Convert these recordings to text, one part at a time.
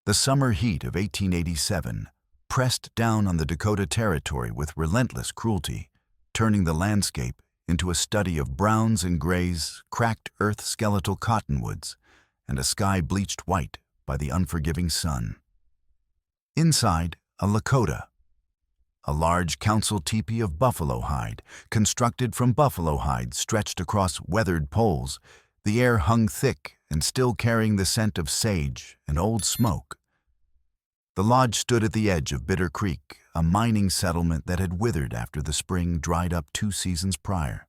The summer heat of 1887 pressed down on the Dakota Territory with relentless cruelty, turning the landscape into a study of browns and grays, cracked earth skeletal cottonwoods, and a sky bleached white by the unforgiving sun. Inside, a Lakota, a large council teepee of buffalo hide, constructed from buffalo hide stretched across weathered poles, the air hung thick and still carrying the scent of sage and old smoke. The lodge stood at the edge of Bitter Creek, a mining settlement that had withered after the spring dried up 2 seasons prior.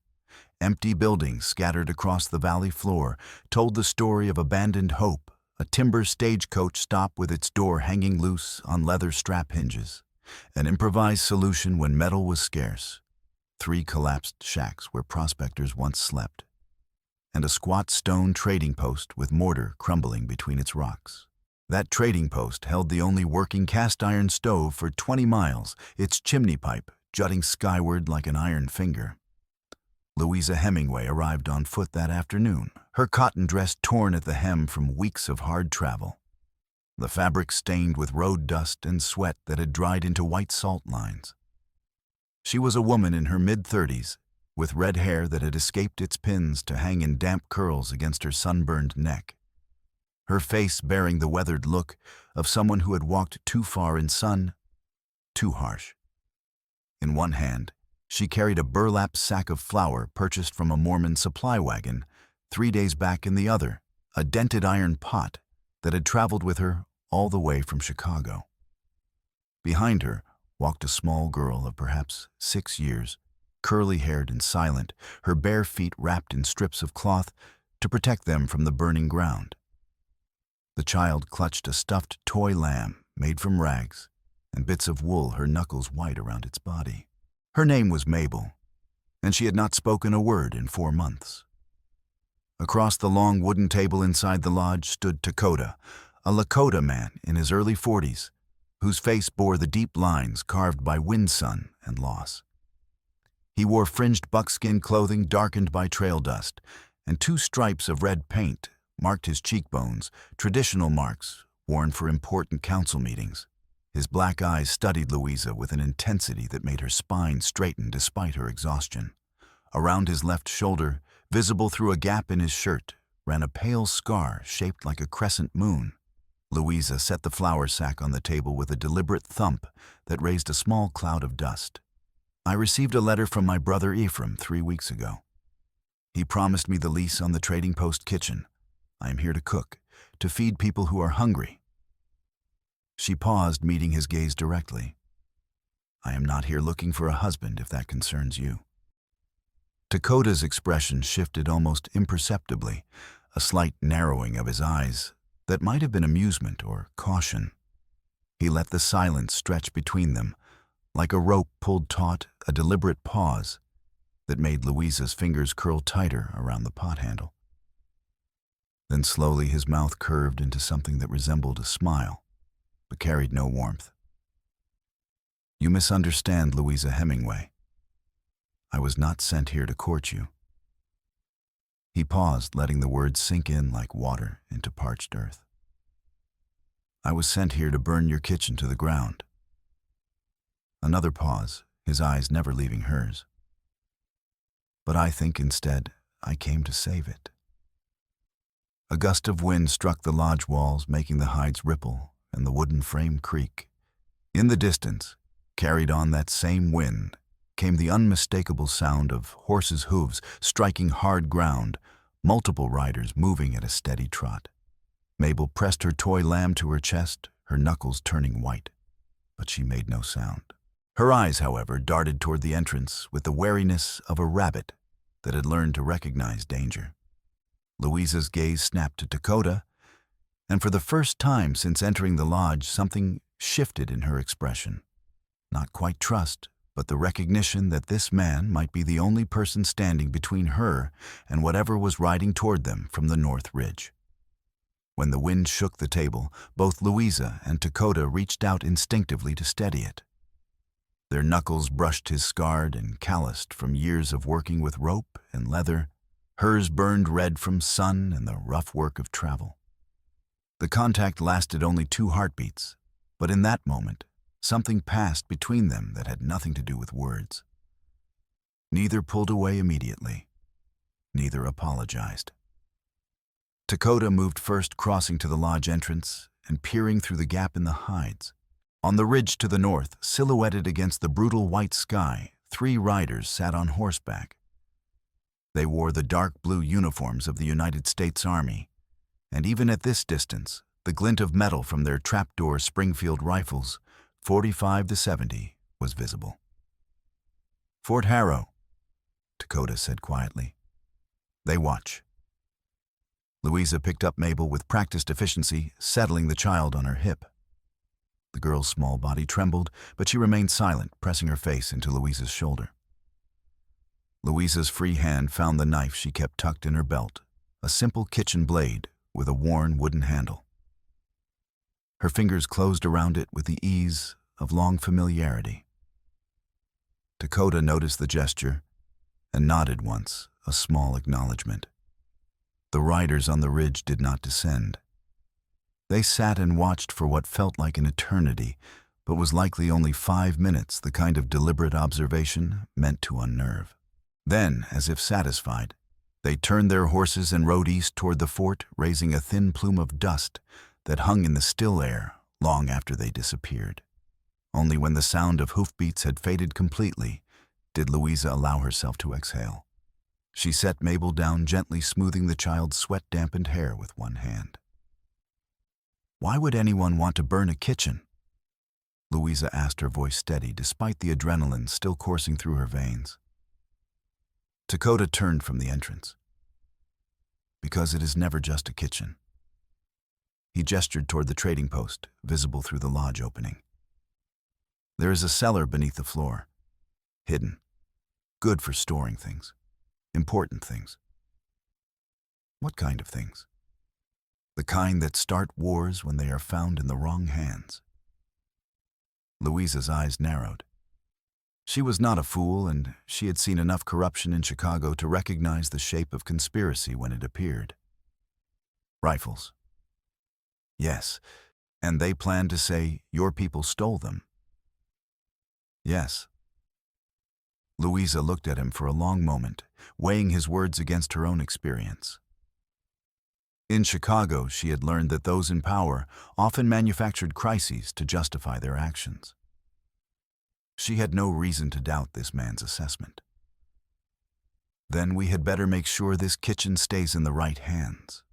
Empty buildings scattered across the valley floor told the story of abandoned hope, a timber stagecoach stop with its door hanging loose on leather strap hinges, an improvised solution when metal was scarce, 3 collapsed shacks where prospectors once slept, and a squat stone trading post with mortar crumbling between its rocks. That trading post held the only working cast-iron stove for 20 miles, its chimney pipe jutting skyward like an iron finger. Louisa Hemingway arrived on foot that afternoon, her cotton dress torn at the hem from weeks of hard travel, the fabric stained with road dust and sweat that had dried into white salt lines. She was a woman in her mid-30s, with red hair that had escaped its pins to hang in damp curls against her sunburned neck, her face bearing the weathered look of someone who had walked too far in sun, too harsh. In one hand, she carried a burlap sack of flour purchased from a Mormon supply wagon 3 days back. In the other, a dented iron pot that had traveled with her all the way from Chicago. Behind her walked a small girl of perhaps 6 years, curly-haired and silent, her bare feet wrapped in strips of cloth to protect them from the burning ground. The child clutched a stuffed toy lamb made from rags and bits of wool, her knuckles white around its body. Her name was Mabel, and she had not spoken a word in 4 months. Across the long wooden table inside the lodge stood Dakota, a Lakota man in his early 40s, whose face bore the deep lines carved by wind, sun, and loss. He wore fringed buckskin clothing darkened by trail dust, and 2 stripes of red paint marked his cheekbones, traditional marks worn for important council meetings. His black eyes studied Louisa with an intensity that made her spine straighten despite her exhaustion. Around his left shoulder, visible through a gap in his shirt, ran a pale scar shaped like a crescent moon. Louisa set the flour sack on the table with a deliberate thump that raised a small cloud of dust. "I received a letter from my brother Ephraim 3 weeks ago. He promised me the lease on the trading post kitchen. I am here to cook, to feed people who are hungry." She paused, meeting his gaze directly. "I am not here looking for a husband, if that concerns you." Dakota's expression shifted almost imperceptibly, a slight narrowing of his eyes that might have been amusement or caution. He let the silence stretch between them, like a rope pulled taut, a deliberate pause that made Louisa's fingers curl tighter around the pot handle. Then slowly his mouth curved into something that resembled a smile, but carried no warmth. "You misunderstand, Louisa Hemingway. I was not sent here to court you." He paused, letting the words sink in like water into parched earth. "I was sent here to burn your kitchen to the ground." Another pause, his eyes never leaving hers. "But I think instead I came to save it." A gust of wind struck the lodge walls, making the hides ripple and the wooden frame creak. In the distance, carried on that same wind, came the unmistakable sound of horses' hooves striking hard ground, multiple riders moving at a steady trot. Mabel pressed her toy lamb to her chest, her knuckles turning white, but she made no sound. Her eyes, however, darted toward the entrance with the wariness of a rabbit that had learned to recognize danger. Louisa's gaze snapped to Dakota, and for the first time since entering the lodge, something shifted in her expression. Not quite trust, but the recognition that this man might be the only person standing between her and whatever was riding toward them from the North Ridge. When the wind shook the table, both Louisa and Dakota reached out instinctively to steady it. Their knuckles brushed his scarred and calloused from years of working with rope and leather, hers burned red from sun and the rough work of travel. The contact lasted only 2 heartbeats, but in that moment, something passed between them that had nothing to do with words. Neither pulled away immediately. Neither apologized. Dakota moved first, crossing to the lodge entrance and peering through the gap in the hides. On the ridge to the north, silhouetted against the brutal white sky, 3 riders sat on horseback. They wore the dark blue uniforms of the United States Army, and even at this distance, the glint of metal from their trapdoor Springfield rifles, 45-70, was visible. "Fort Harrow," Dakota said quietly. "They watch." Louisa picked up Mabel with practiced efficiency, settling the child on her hip. The girl's small body trembled, but she remained silent, pressing her face into Louisa's shoulder. Louisa's free hand found the knife she kept tucked in her belt, a simple kitchen blade with a worn wooden handle. Her fingers closed around it with the ease of long familiarity. Dakota noticed the gesture and nodded once, a small acknowledgement. The riders on the ridge did not descend. They sat and watched for what felt like an eternity, but was likely only 5 minutes, the kind of deliberate observation meant to unnerve. Then, as if satisfied, they turned their horses and rode east toward the fort, raising a thin plume of dust that hung in the still air long after they disappeared. Only when the sound of hoofbeats had faded completely did Louisa allow herself to exhale. She set Mabel down, gently smoothing the child's sweat-dampened hair with one hand. "Why would anyone want to burn a kitchen?" Louisa asked, her voice steady, despite the adrenaline still coursing through her veins. Dakota turned from the entrance. "Because it is never just a kitchen." He gestured toward the trading post, visible through the lodge opening. "There is a cellar beneath the floor, hidden, good for storing things, important things." "What kind of things?" "The kind that start wars when they are found in the wrong hands." Louisa's eyes narrowed. She was not a fool, and she had seen enough corruption in Chicago to recognize the shape of conspiracy when it appeared. "Rifles." "Yes, and they planned to say your people stole them." "Yes." Louisa looked at him for a long moment, weighing his words against her own experience. In Chicago, she had learned that those in power often manufactured crises to justify their actions. She had no reason to doubt this man's assessment. "Then we had better make sure this kitchen stays in the right hands."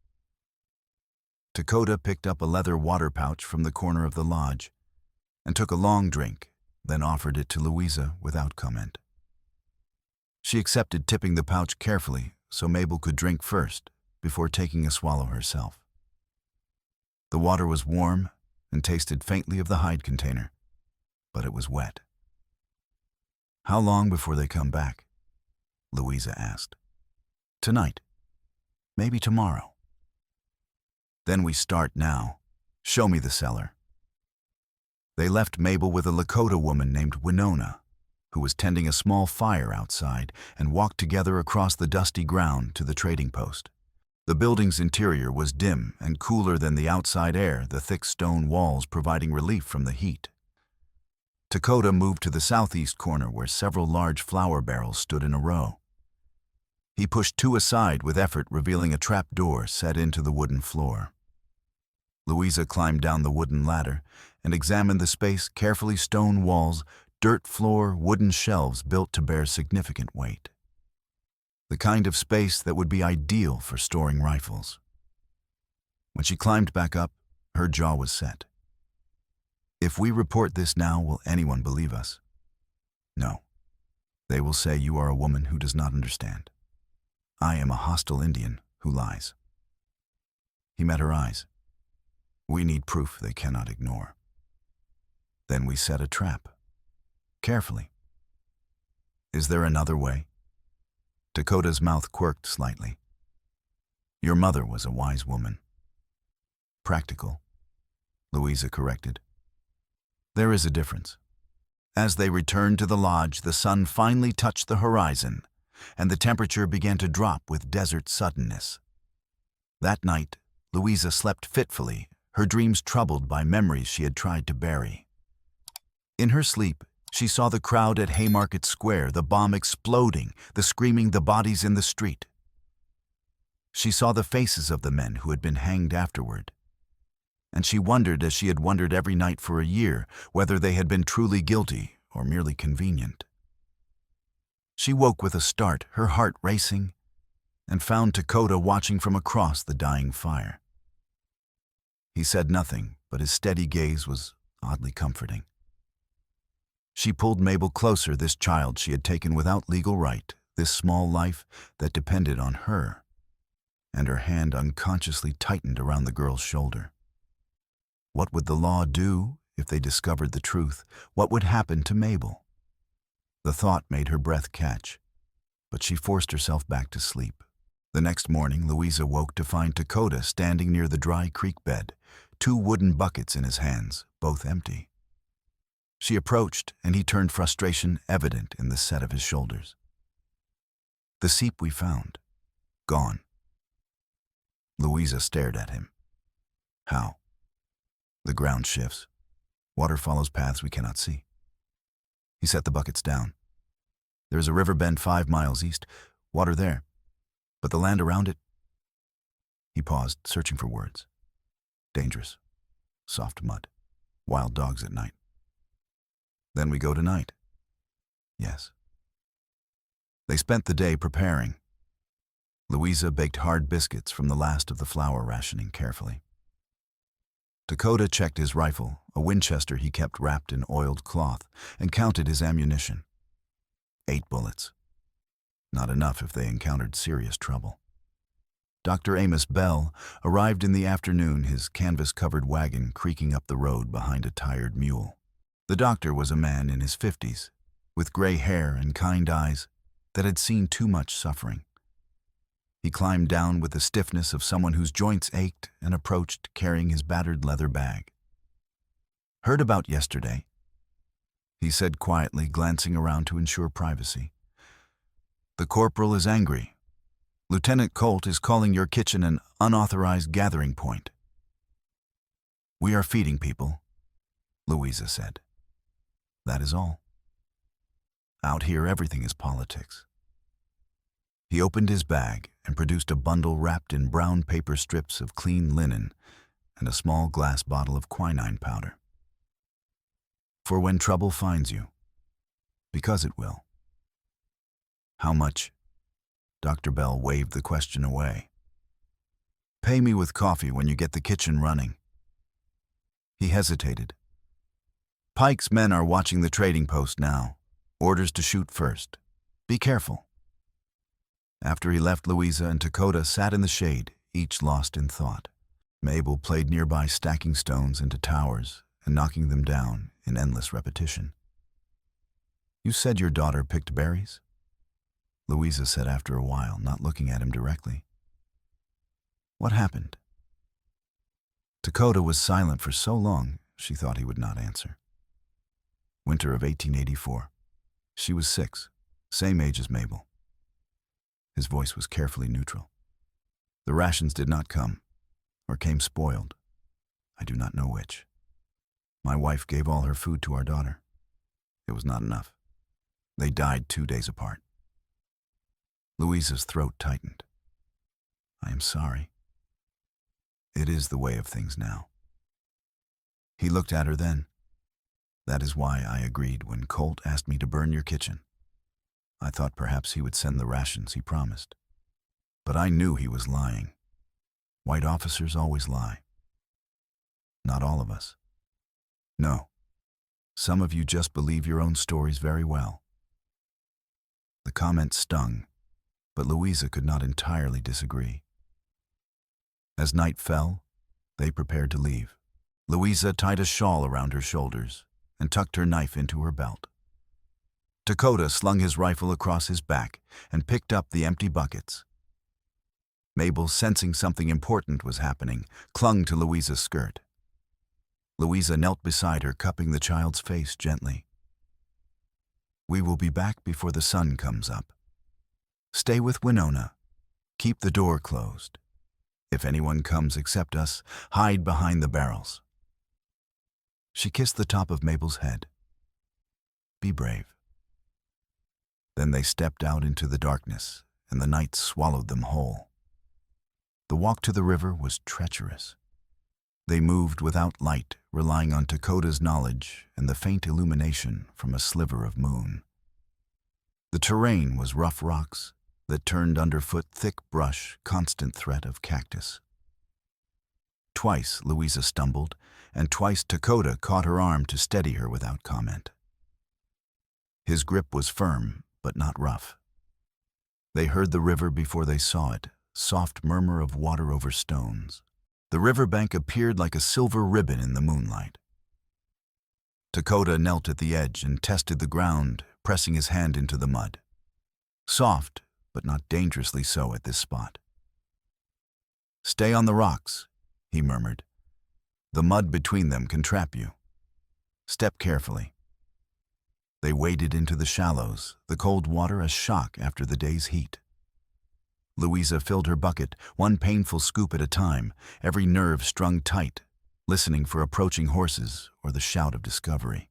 Dakota picked up a leather water pouch from the corner of the lodge and took a long drink, then offered it to Louisa without comment. She accepted, tipping the pouch carefully so Mabel could drink first before taking a swallow herself. The water was warm and tasted faintly of the hide container, but it was wet. "How long before they come back?" Louisa asked. "Tonight. Maybe tomorrow." "Then we start now. Show me the cellar." They left Mabel with a Lakota woman named Winona, who was tending a small fire outside, and walked together across the dusty ground to the trading post. The building's interior was dim and cooler than the outside air, the thick stone walls providing relief from the heat. Dakota moved to the southeast corner where several large flour barrels stood in a row. He pushed 2 aside with effort, revealing a trap door set into the wooden floor. Louisa climbed down the wooden ladder and examined the space, carefully stone walls, dirt floor, wooden shelves built to bear significant weight. The kind of space that would be ideal for storing rifles. When she climbed back up, her jaw was set. "If we report this now, will anyone believe us?" "No. They will say you are a woman who does not understand. I am a hostile Indian who lies." He met her eyes. "We need proof they cannot ignore." "Then we set a trap. Carefully." "Is there another way?" Dakota's mouth quirked slightly. "Your mother was a wise woman." "Practical," Louisa corrected. "There is a difference." As they returned to the lodge, the sun finally touched the horizon, and the temperature began to drop with desert suddenness. That night, Louisa slept fitfully, her dreams troubled by memories she had tried to bury. In her sleep, she saw the crowd at Haymarket Square, the bomb exploding, the screaming, the bodies in the street. She saw the faces of the men who had been hanged afterward. And she wondered, as she had wondered every night for a year, whether they had been truly guilty or merely convenient. She woke with a start, her heart racing, and found Dakota watching from across the dying fire. He said nothing, but his steady gaze was oddly comforting. She pulled Mabel closer, this child she had taken without legal right, this small life that depended on her, and her hand unconsciously tightened around the girl's shoulder. What would the law do if they discovered the truth? What would happen to Mabel? The thought made her breath catch, but she forced herself back to sleep. The next morning, Louisa woke to find Dakota standing near the dry creek bed, 2 wooden buckets in his hands, both empty. She approached, and he turned frustration evident in the set of his shoulders. "The seep we found. Gone." Louisa stared at him. "How?" "The ground shifts. Water follows paths we cannot see." He set the buckets down. "There is a river bend 5 miles east. Water there. But the land around it..." He paused, searching for words. "Dangerous. Soft mud. Wild dogs at night." "Then we go tonight." "Yes." They spent the day preparing. Louisa baked hard biscuits from the last of the flour rationing carefully. Dakota checked his rifle, a Winchester he kept wrapped in oiled cloth, and counted his ammunition. 8 bullets. Not enough if they encountered serious trouble. Dr. Amos Bell arrived in the afternoon, his canvas-covered wagon creaking up the road behind a tired mule. The doctor was a man in his 50s, with gray hair and kind eyes that had seen too much suffering. He climbed down with the stiffness of someone whose joints ached and approached carrying his battered leather bag. "Heard about yesterday," he said quietly, glancing around to ensure privacy. "The corporal is angry. Lieutenant Colt is calling your kitchen an unauthorized gathering point." "We are feeding people," Louisa said. "That is all. Out here everything is politics." He opened his bag and produced a bundle wrapped in brown paper strips of clean linen and a small glass bottle of quinine powder. "For when trouble finds you, because it will." "How much?" Dr. Bell waved the question away. "Pay me with coffee when you get the kitchen running." He hesitated. "Pike's men are watching the trading post now. Orders to shoot first. Be careful." After he left, Louisa and Dakota sat in the shade, each lost in thought. Mabel played nearby, stacking stones into towers and knocking them down in endless repetition. "You said your daughter picked berries?" Louisa said after a while, not looking at him directly. "What happened?" Dakota was silent for so long, she thought he would not answer. "Winter of 1884. She was 6, same age as Mabel." His voice was carefully neutral. "The rations did not come, or came spoiled. I do not know which. My wife gave all her food to our daughter. It was not enough. They died 2 days apart." Louisa's throat tightened. "I am sorry. It is the way of things now." He looked at her then. "That is why I agreed when Colt asked me to burn your kitchen. I thought perhaps he would send the rations he promised. But I knew he was lying. White officers always lie. Not all of us. No. Some of you just believe your own stories very well." The comment stung, but Louisa could not entirely disagree. As night fell, they prepared to leave. Louisa tied a shawl around her shoulders and tucked her knife into her belt. Dakota slung his rifle across his back and picked up the empty buckets. Mabel, sensing something important was happening, clung to Louisa's skirt. Louisa knelt beside her, cupping the child's face gently. "We will be back before the sun comes up. Stay with Winona. Keep the door closed. If anyone comes except us, hide behind the barrels. She kissed the top of Mabel's head. Be brave. Then they stepped out into the darkness, and the night swallowed them whole. The walk to the river was treacherous. They moved without light, relying on Dakota's knowledge and the faint illumination from a sliver of moon. The terrain was rough rocks that turned underfoot thick brush, constant threat of cactus. Twice Louisa stumbled, and twice Dakota caught her arm to steady her without comment. His grip was firm, but not rough. They heard the river before they saw it, soft murmur of water over stones. The riverbank appeared like a silver ribbon in the moonlight. Dakota knelt at the edge and tested the ground, pressing his hand into the mud. Soft, but not dangerously so at this spot. Stay on the rocks, he murmured. The mud between them can trap you. Step carefully. They waded into the shallows, the cold water a shock after the day's heat. Louisa filled her bucket, one painful scoop at a time, every nerve strung tight, listening for approaching horses or the shout of discovery.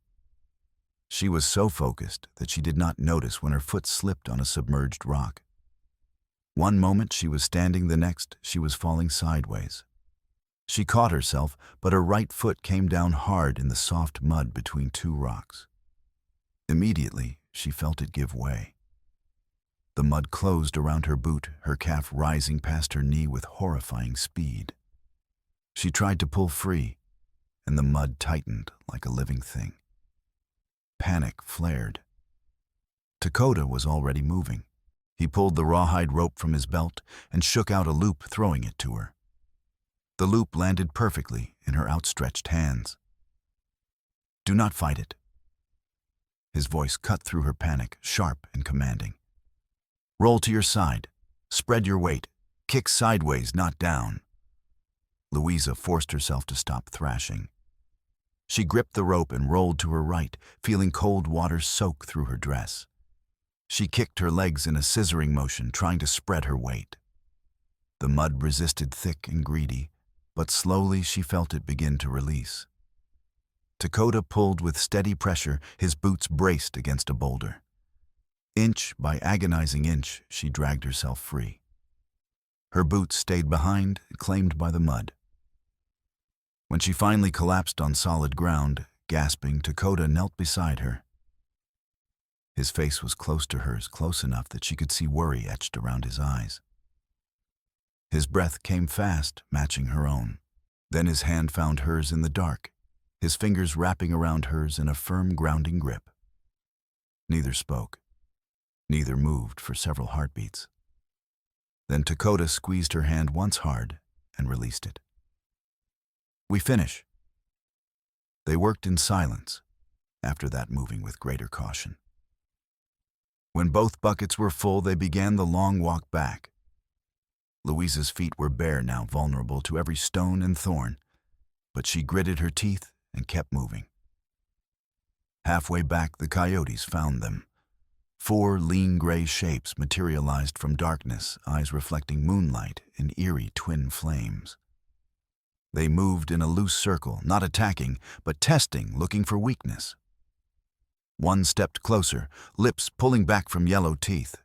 She was so focused that she did not notice when her foot slipped on a submerged rock. One moment she was standing, the next she was falling sideways. She caught herself, but her right foot came down hard in the soft mud between two rocks. Immediately, she felt it give way. The mud closed around her boot, her calf rising past her knee with horrifying speed. She tried to pull free, and the mud tightened like a living thing. Panic flared. Dakota was already moving. He pulled the rawhide rope from his belt and shook out a loop, throwing it to her. The loop landed perfectly in her outstretched hands. Do not fight it. His voice cut through her panic, sharp and commanding. Roll to your side. Spread your weight. Kick sideways, not down. Louisa forced herself to stop thrashing. She gripped the rope and rolled to her right, feeling cold water soak through her dress. She kicked her legs in a scissoring motion, trying to spread her weight. The mud resisted thick and greedy, but slowly she felt it begin to release. Dakota pulled with steady pressure, his boots braced against a boulder. Inch by agonizing inch, she dragged herself free. Her boots stayed behind, claimed by the mud. When she finally collapsed on solid ground, gasping, Dakota knelt beside her. His face was close to hers, close enough that she could see worry etched around his eyes. His breath came fast, matching her own. Then his hand found hers in the dark, his fingers wrapping around hers in a firm, grounding grip. Neither spoke. Neither moved for several heartbeats. Then Dakota squeezed her hand once hard and released it. We finish. They worked in silence, after that moving with greater caution. When both buckets were full, they began the long walk back. Louisa's feet were bare now, vulnerable to every stone and thorn, but she gritted her teeth and kept moving. Halfway back, the coyotes found them. 4 lean gray shapes materialized from darkness, eyes reflecting moonlight in eerie twin flames. They moved in a loose circle, not attacking, but testing, looking for weakness. One stepped closer, lips pulling back from yellow teeth.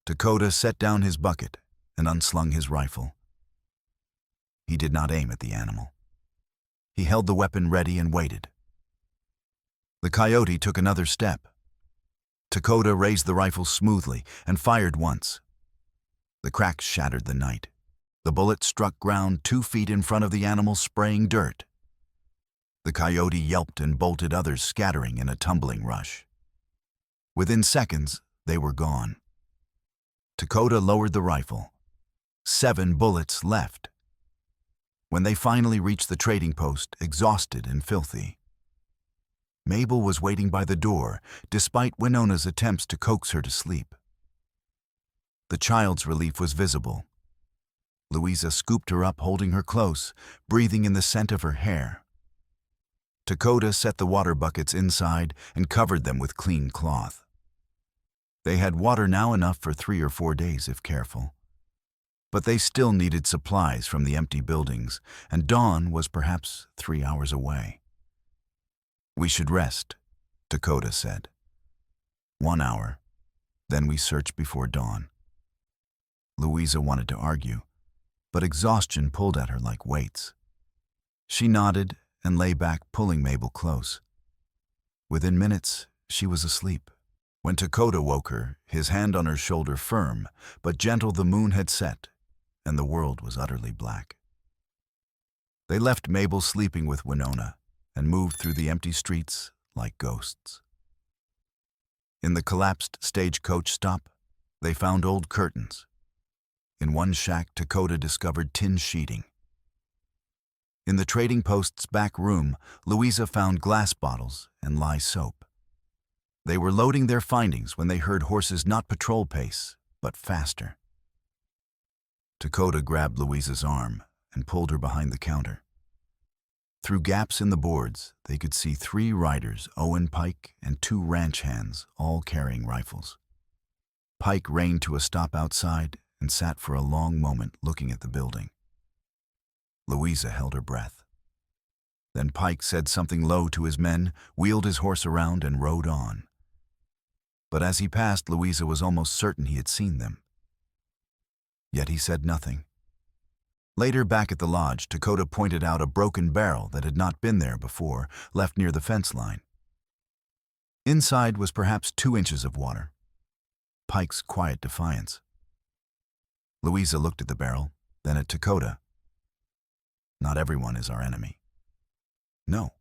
Dakota set down his bucket and unslung his rifle. He did not aim at the animal. He held the weapon ready and waited. The coyote took another step. Dakota raised the rifle smoothly and fired once. The crack shattered the night. The bullet struck ground 2 feet in front of the animal, spraying dirt. The coyote yelped and bolted, others scattering in a tumbling rush. Within seconds, they were gone. Dakota lowered the rifle. 7 bullets left. When they finally reached the trading post, exhausted and filthy, Mabel was waiting by the door, despite Winona's attempts to coax her to sleep. The child's relief was visible. Louisa scooped her up, holding her close, breathing in the scent of her hair. Dakota set the water buckets inside and covered them with clean cloth. They had water now, enough for 3 or 4 days if careful. But they still needed supplies from the empty buildings, and dawn was perhaps 3 hours away. "We should rest," Dakota said. "1 hour, then we search before dawn." Louisa wanted to argue, but exhaustion pulled at her like weights. She nodded and lay back, pulling Mabel close. Within minutes, she was asleep. When Dakota woke her, his hand on her shoulder firm, but gentle, the moon had set, and the world was utterly black. They left Mabel sleeping with Winona and moved through the empty streets like ghosts. In the collapsed stagecoach stop, they found old curtains. In one shack, Dakota discovered tin sheeting. In the trading post's back room, Louisa found glass bottles and lye soap. They were loading their findings when they heard horses not patrol pace, but faster. Dakota grabbed Louisa's arm and pulled her behind the counter. Through gaps in the boards, they could see 3 riders, Owen Pike and 2 ranch hands, all carrying rifles. Pike reined to a stop outside and sat for a long moment looking at the building. Louisa held her breath. Then Pike said something low to his men, wheeled his horse around, and rode on. But as he passed, Louisa was almost certain he had seen them. Yet he said nothing. Later, back at the lodge, Dakota pointed out a broken barrel that had not been there before, left near the fence line. Inside was perhaps 2 inches of water. Pike's quiet defiance. Louisa looked at the barrel, then at Dakota. "Not everyone is our enemy." "No,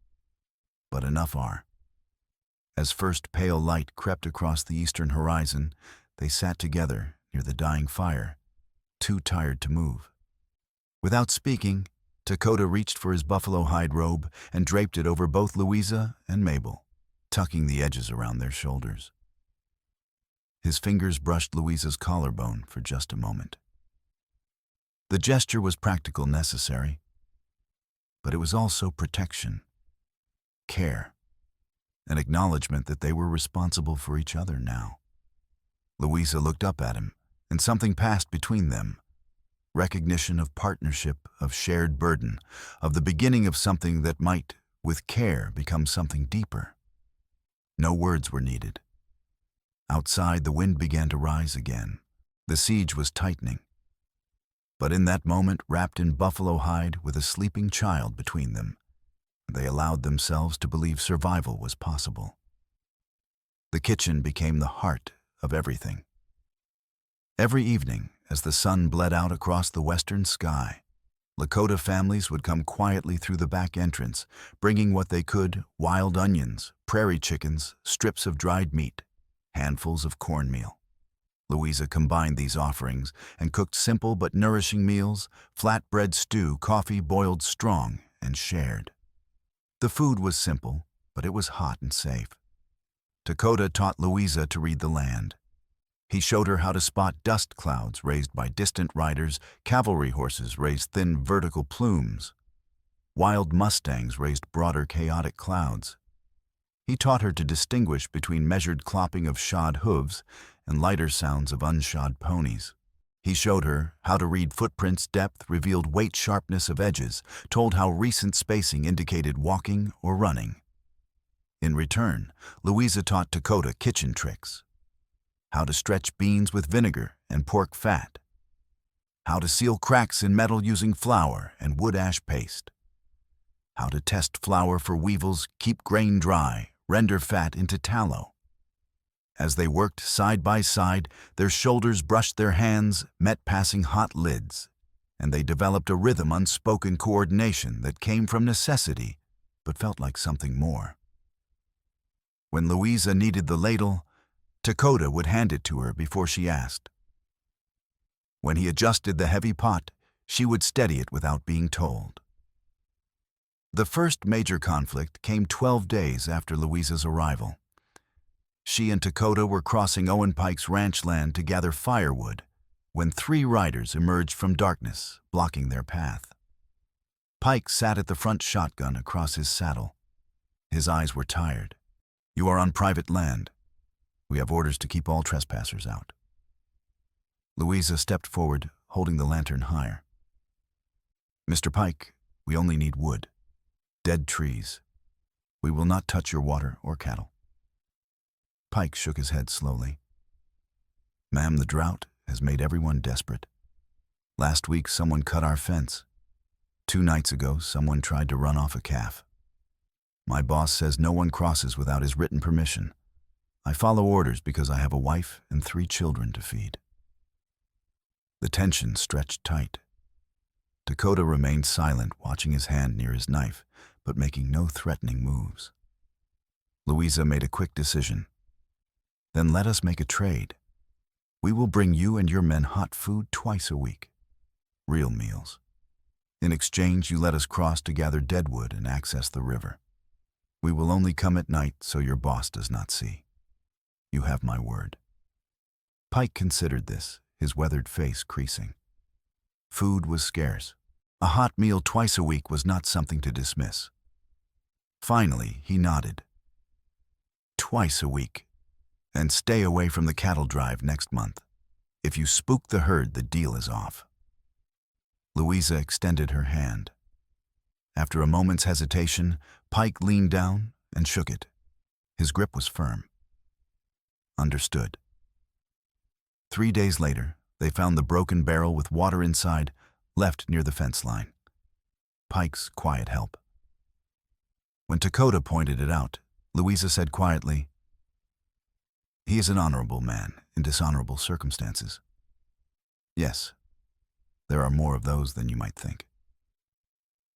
but enough are." As first pale light crept across the eastern horizon, they sat together near the dying fire, too tired to move. Without speaking, Dakota reached for his buffalo hide robe and draped it over both Louisa and Mabel, tucking the edges around their shoulders. His fingers brushed Louisa's collarbone for just a moment. The gesture was practical, necessary, but it was also protection, care, an acknowledgement that they were responsible for each other now. Louisa looked up at him, and something passed between them. Recognition of partnership, of shared burden, of the beginning of something that might, with care, become something deeper. No words were needed. Outside, the wind began to rise again. The siege was tightening. But in that moment, wrapped in buffalo hide with a sleeping child between them, they allowed themselves to believe survival was possible. The kitchen became the heart of everything. Every evening, as the sun bled out across the western sky, Lakota families would come quietly through the back entrance, bringing what they could: wild onions, prairie chickens, strips of dried meat, handfuls of cornmeal. Louisa combined these offerings and cooked simple but nourishing meals: flatbread stew, coffee boiled strong, and shared. The food was simple, but it was hot and safe. Dakota taught Louisa to read the land. He showed her how to spot dust clouds raised by distant riders. Cavalry horses raised thin vertical plumes. Wild mustangs raised broader chaotic clouds. He taught her to distinguish between measured clopping of shod hooves and lighter sounds of unshod ponies. He showed her how to read footprints' depth, revealed weight sharpness of edges, told how recent spacing indicated walking or running. In return, Louisa taught Dakota kitchen tricks: how to stretch beans with vinegar and pork fat, how to seal cracks in metal using flour and wood ash paste, how to test flour for weevils, keep grain dry, render fat into tallow. As they worked side by side, their shoulders brushed their hands, met passing hot lids, and they developed a rhythm, unspoken coordination that came from necessity but felt like something more. When Louisa needed the ladle, Dakota would hand it to her before she asked. When he adjusted the heavy pot, she would steady it without being told. The first major conflict came 12 days after Louisa's arrival. She and Dakota were crossing Owen Pike's ranch land to gather firewood when 3 riders emerged from darkness, blocking their path. Pike sat at the front, shotgun across his saddle. His eyes were tired. "You are on private land. We have orders to keep all trespassers out." Louisa stepped forward, holding the lantern higher. "Mr. Pike, we only need wood. Dead trees. We will not touch your water or cattle." Pike shook his head slowly. "Ma'am, the drought has made everyone desperate. Last week, someone cut our fence. 2 nights ago, someone tried to run off a calf. My boss says no one crosses without his written permission. I follow orders because I have a wife and 3 children to feed." The tension stretched tight. Dakota remained silent, watching his hand near his knife, but making no threatening moves. Louisa made a quick decision. "Then let us make a trade. We will bring you and your men hot food twice a week. Real meals. In exchange, you let us cross to gather deadwood and access the river. We will only come at night so your boss does not see. You have my word." Pike considered this, his weathered face creasing. Food was scarce. A hot meal twice a week was not something to dismiss. Finally, he nodded. "Twice a week. And stay away from the cattle drive next month. If you spook the herd, the deal is off." Louisa extended her hand. After a moment's hesitation, Pike leaned down and shook it. His grip was firm. "Understood." 3 days later, they found the broken barrel with water inside, left near the fence line. Pike's quiet help. When Dakota pointed it out, Louisa said quietly, "He is an honorable man in dishonorable circumstances. Yes, there are more of those than you might think."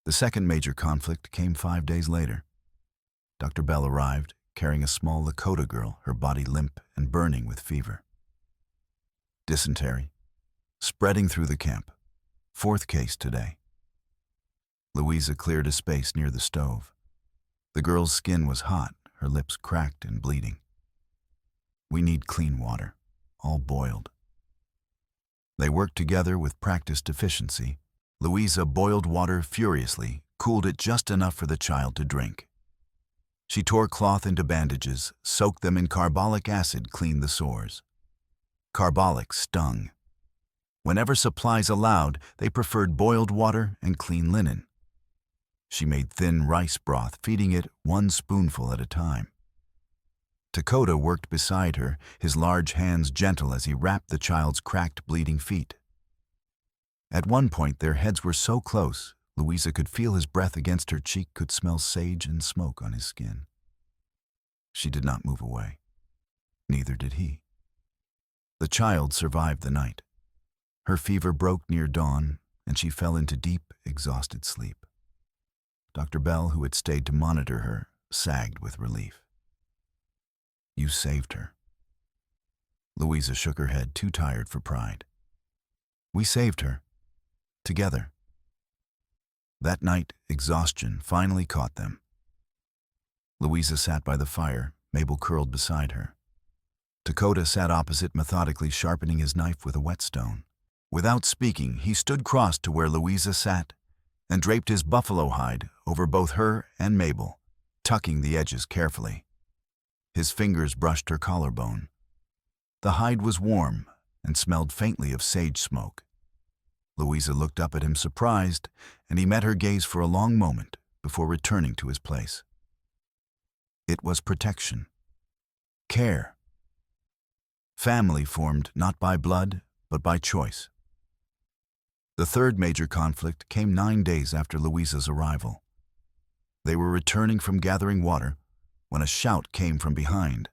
The second major conflict came 5 days later. Dr. Bell arrived, carrying a small Lakota girl, her body limp and burning with fever. Dysentery, spreading through the camp. 4th case today. Louisa cleared a space near the stove. The girl's skin was hot, her lips cracked and bleeding. "We need clean water, all boiled." They worked together with practiced efficiency. Louisa boiled water furiously, cooled it just enough for the child to drink. She tore cloth into bandages, soaked them in carbolic acid, cleaned the sores. Carbolic stung. Whenever supplies allowed, they preferred boiled water and clean linen. She made thin rice broth, feeding it 1 spoonful at a time. Dakota worked beside her, his large hands gentle as he wrapped the child's cracked, bleeding feet. At one point, their heads were so close, Louisa could feel his breath against her cheek, could smell sage and smoke on his skin. She did not move away. Neither did he. The child survived the night. Her fever broke near dawn, and she fell into deep, exhausted sleep. Dr. Bell, who had stayed to monitor her, sagged with relief. "You saved her." Louisa shook her head, too tired for pride. "We saved her. Together." That night, exhaustion finally caught them. Louisa sat by the fire, Mabel curled beside her. Dakota sat opposite, methodically sharpening his knife with a whetstone. Without speaking, he stood crossed to where Louisa sat and draped his buffalo hide over both her and Mabel, tucking the edges carefully. His fingers brushed her collarbone. The hide was warm and smelled faintly of sage smoke. Louisa looked up at him surprised, and he met her gaze for a long moment before returning to his place. It was protection. Care. Family formed not by blood, but by choice. The third major conflict came 9 days after Louisa's arrival. They were returning from gathering water when a shout came from behind.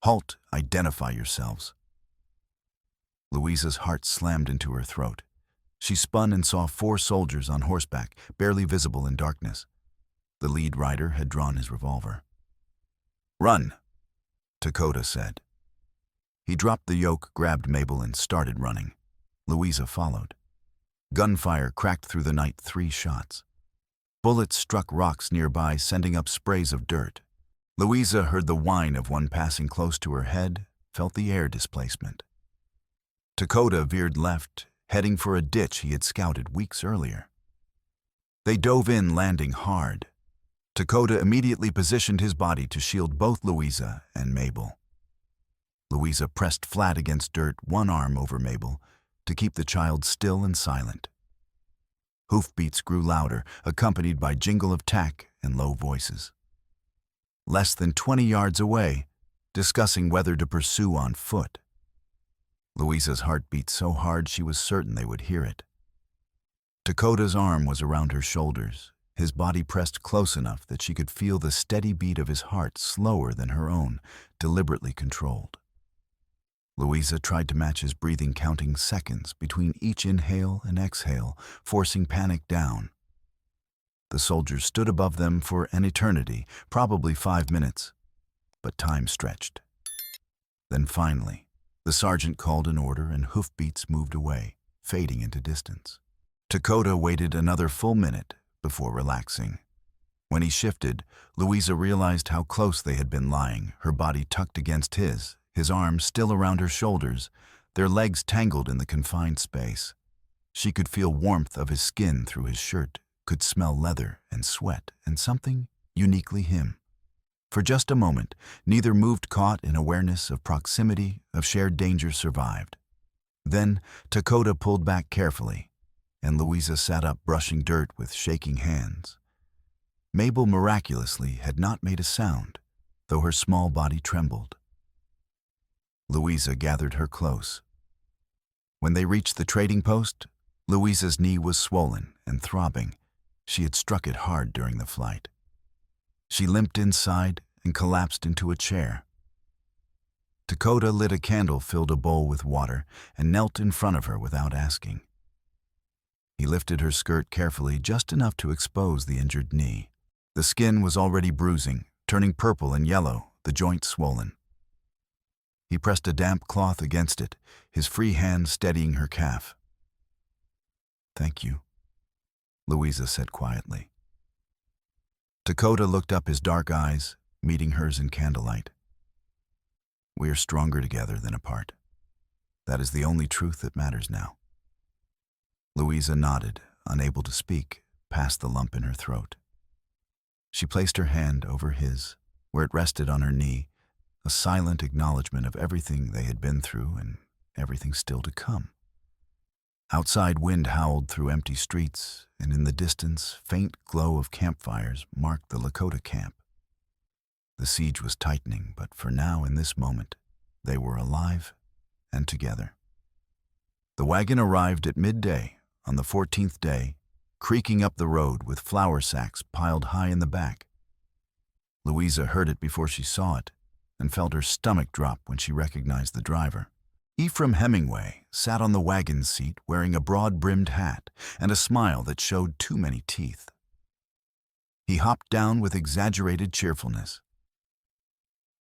"Halt, identify yourselves." Louisa's heart slammed into her throat. She spun and saw 4 soldiers on horseback, barely visible in darkness. The lead rider had drawn his revolver. "Run," Dakota said. He dropped the yoke, grabbed Mabel, and started running. Louisa followed. Gunfire cracked through the night, 3 shots. Bullets struck rocks nearby, sending up sprays of dirt. Louisa heard the whine of one passing close to her head, felt the air displacement. Dakota veered left, heading for a ditch he had scouted weeks earlier. They dove in, landing hard. Dakota immediately positioned his body to shield both Louisa and Mabel. Louisa pressed flat against dirt, one arm over Mabel. to keep the child still and silent. Hoofbeats grew louder, accompanied by jingle of tack and low voices. Less than 20 yards away, discussing whether to pursue on foot. Louisa's heart beat so hard she was certain they would hear it. Dakota's arm was around her shoulders, his body pressed close enough that she could feel the steady beat of his heart slower than her own, deliberately controlled. Louisa tried to match his breathing, counting seconds between each inhale and exhale, forcing panic down. The soldiers stood above them for an eternity, probably 5 minutes, but time stretched. Then finally, the sergeant called an order and hoofbeats moved away, fading into distance. Dakota waited another full minute before relaxing. When he shifted, Louisa realized how close they had been lying, her body tucked against his arms still around her shoulders, their legs tangled in the confined space. She could feel warmth of his skin through his shirt, could smell leather and sweat and something uniquely him. For just a moment, neither moved, caught in awareness of proximity, of shared danger, survived. Then Dakota pulled back carefully, and Louisa sat up, brushing dirt with shaking hands. Mabel miraculously had not made a sound, though her small body trembled. Louisa gathered her close. When they reached the trading post, Louisa's knee was swollen and throbbing. She had struck it hard during the flight. She limped inside and collapsed into a chair. Dakota lit a candle, filled a bowl with water, and knelt in front of her without asking. He lifted her skirt carefully, just enough to expose the injured knee. The skin was already bruising, turning purple and yellow, the joint swollen. He pressed a damp cloth against it, his free hand steadying her calf. "Thank you," Louisa said quietly. Dakota looked up, his dark eyes meeting hers in candlelight. "We are stronger together than apart. That is the only truth that matters now." Louisa nodded, unable to speak, past the lump in her throat. She placed her hand over his, where it rested on her knee, a silent acknowledgement of everything they had been through and everything still to come. Outside, wind howled through empty streets, and in the distance, faint glow of campfires marked the Lakota camp. The siege was tightening, but for now, in this moment, they were alive and together. The wagon arrived at midday on the 14th day, creaking up the road with flour sacks piled high in the back. Louisa heard it before she saw it, and felt her stomach drop when she recognized the driver. Ephraim Hemingway sat on the wagon seat wearing a broad-brimmed hat and a smile that showed too many teeth. He hopped down with exaggerated cheerfulness.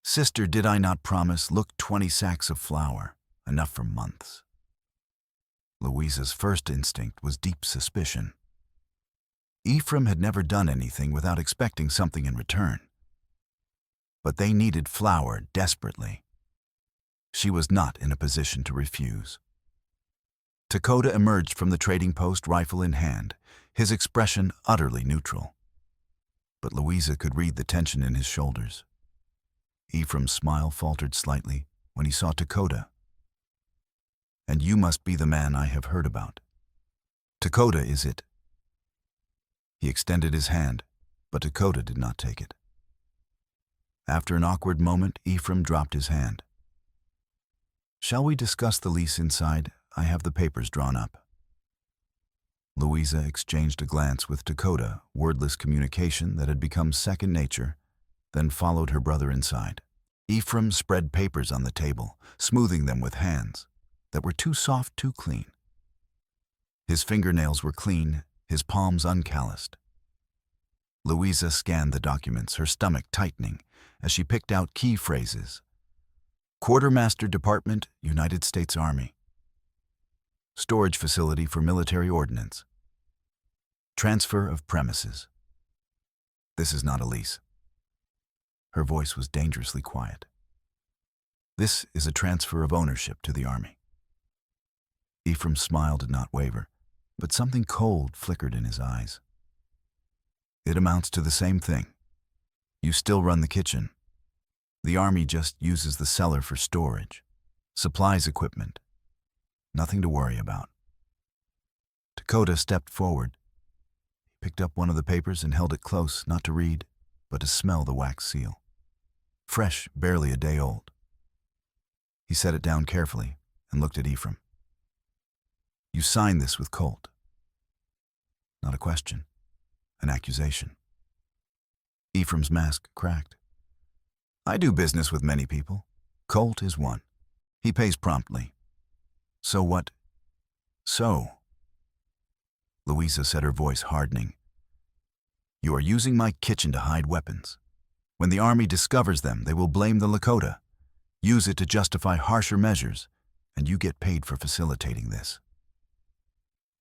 "Sister, did I not promise? Look, 20 sacks of flour, enough for months." Louisa's first instinct was deep suspicion. Ephraim had never done anything without expecting something in return. But they needed flour desperately. She was not in a position to refuse. Dakota emerged from the trading post, rifle in hand, his expression utterly neutral. But Louisa could read the tension in his shoulders. Ephraim's smile faltered slightly when he saw Dakota. "And you must be the man I have heard about. Dakota, is it?" He extended his hand, but Dakota did not take it. After an awkward moment, Ephraim dropped his hand. "Shall we discuss the lease inside? I have the papers drawn up." Louisa exchanged a glance with Dakota, wordless communication that had become second nature, then followed her brother inside. Ephraim spread papers on the table, smoothing them with hands that were too soft, too clean. His fingernails were clean, his palms uncalloused. Louisa scanned the documents, her stomach tightening, as she picked out key phrases. Quartermaster Department, United States Army. Storage facility for military ordnance. Transfer of premises. This is not a lease. Her voice was dangerously quiet. This is a transfer of ownership to the Army. Ephraim's smile did not waver, but something cold flickered in his eyes. It amounts to the same thing. You still run the kitchen. The Army just uses the cellar for storage, supplies, equipment. Nothing to worry about. Dakota stepped forward. He picked up one of the papers and held it close, not to read, but to smell the wax seal. Fresh, barely a day old. He set it down carefully and looked at Ephraim. You signed this with Colt. Not a question, an accusation. Ephraim's mask cracked. I do business with many people. Colt is one. He pays promptly. So what? So. Louisa said, her voice hardening. You are using my kitchen to hide weapons. When the army discovers them, they will blame the Lakota, use it to justify harsher measures, and you get paid for facilitating this.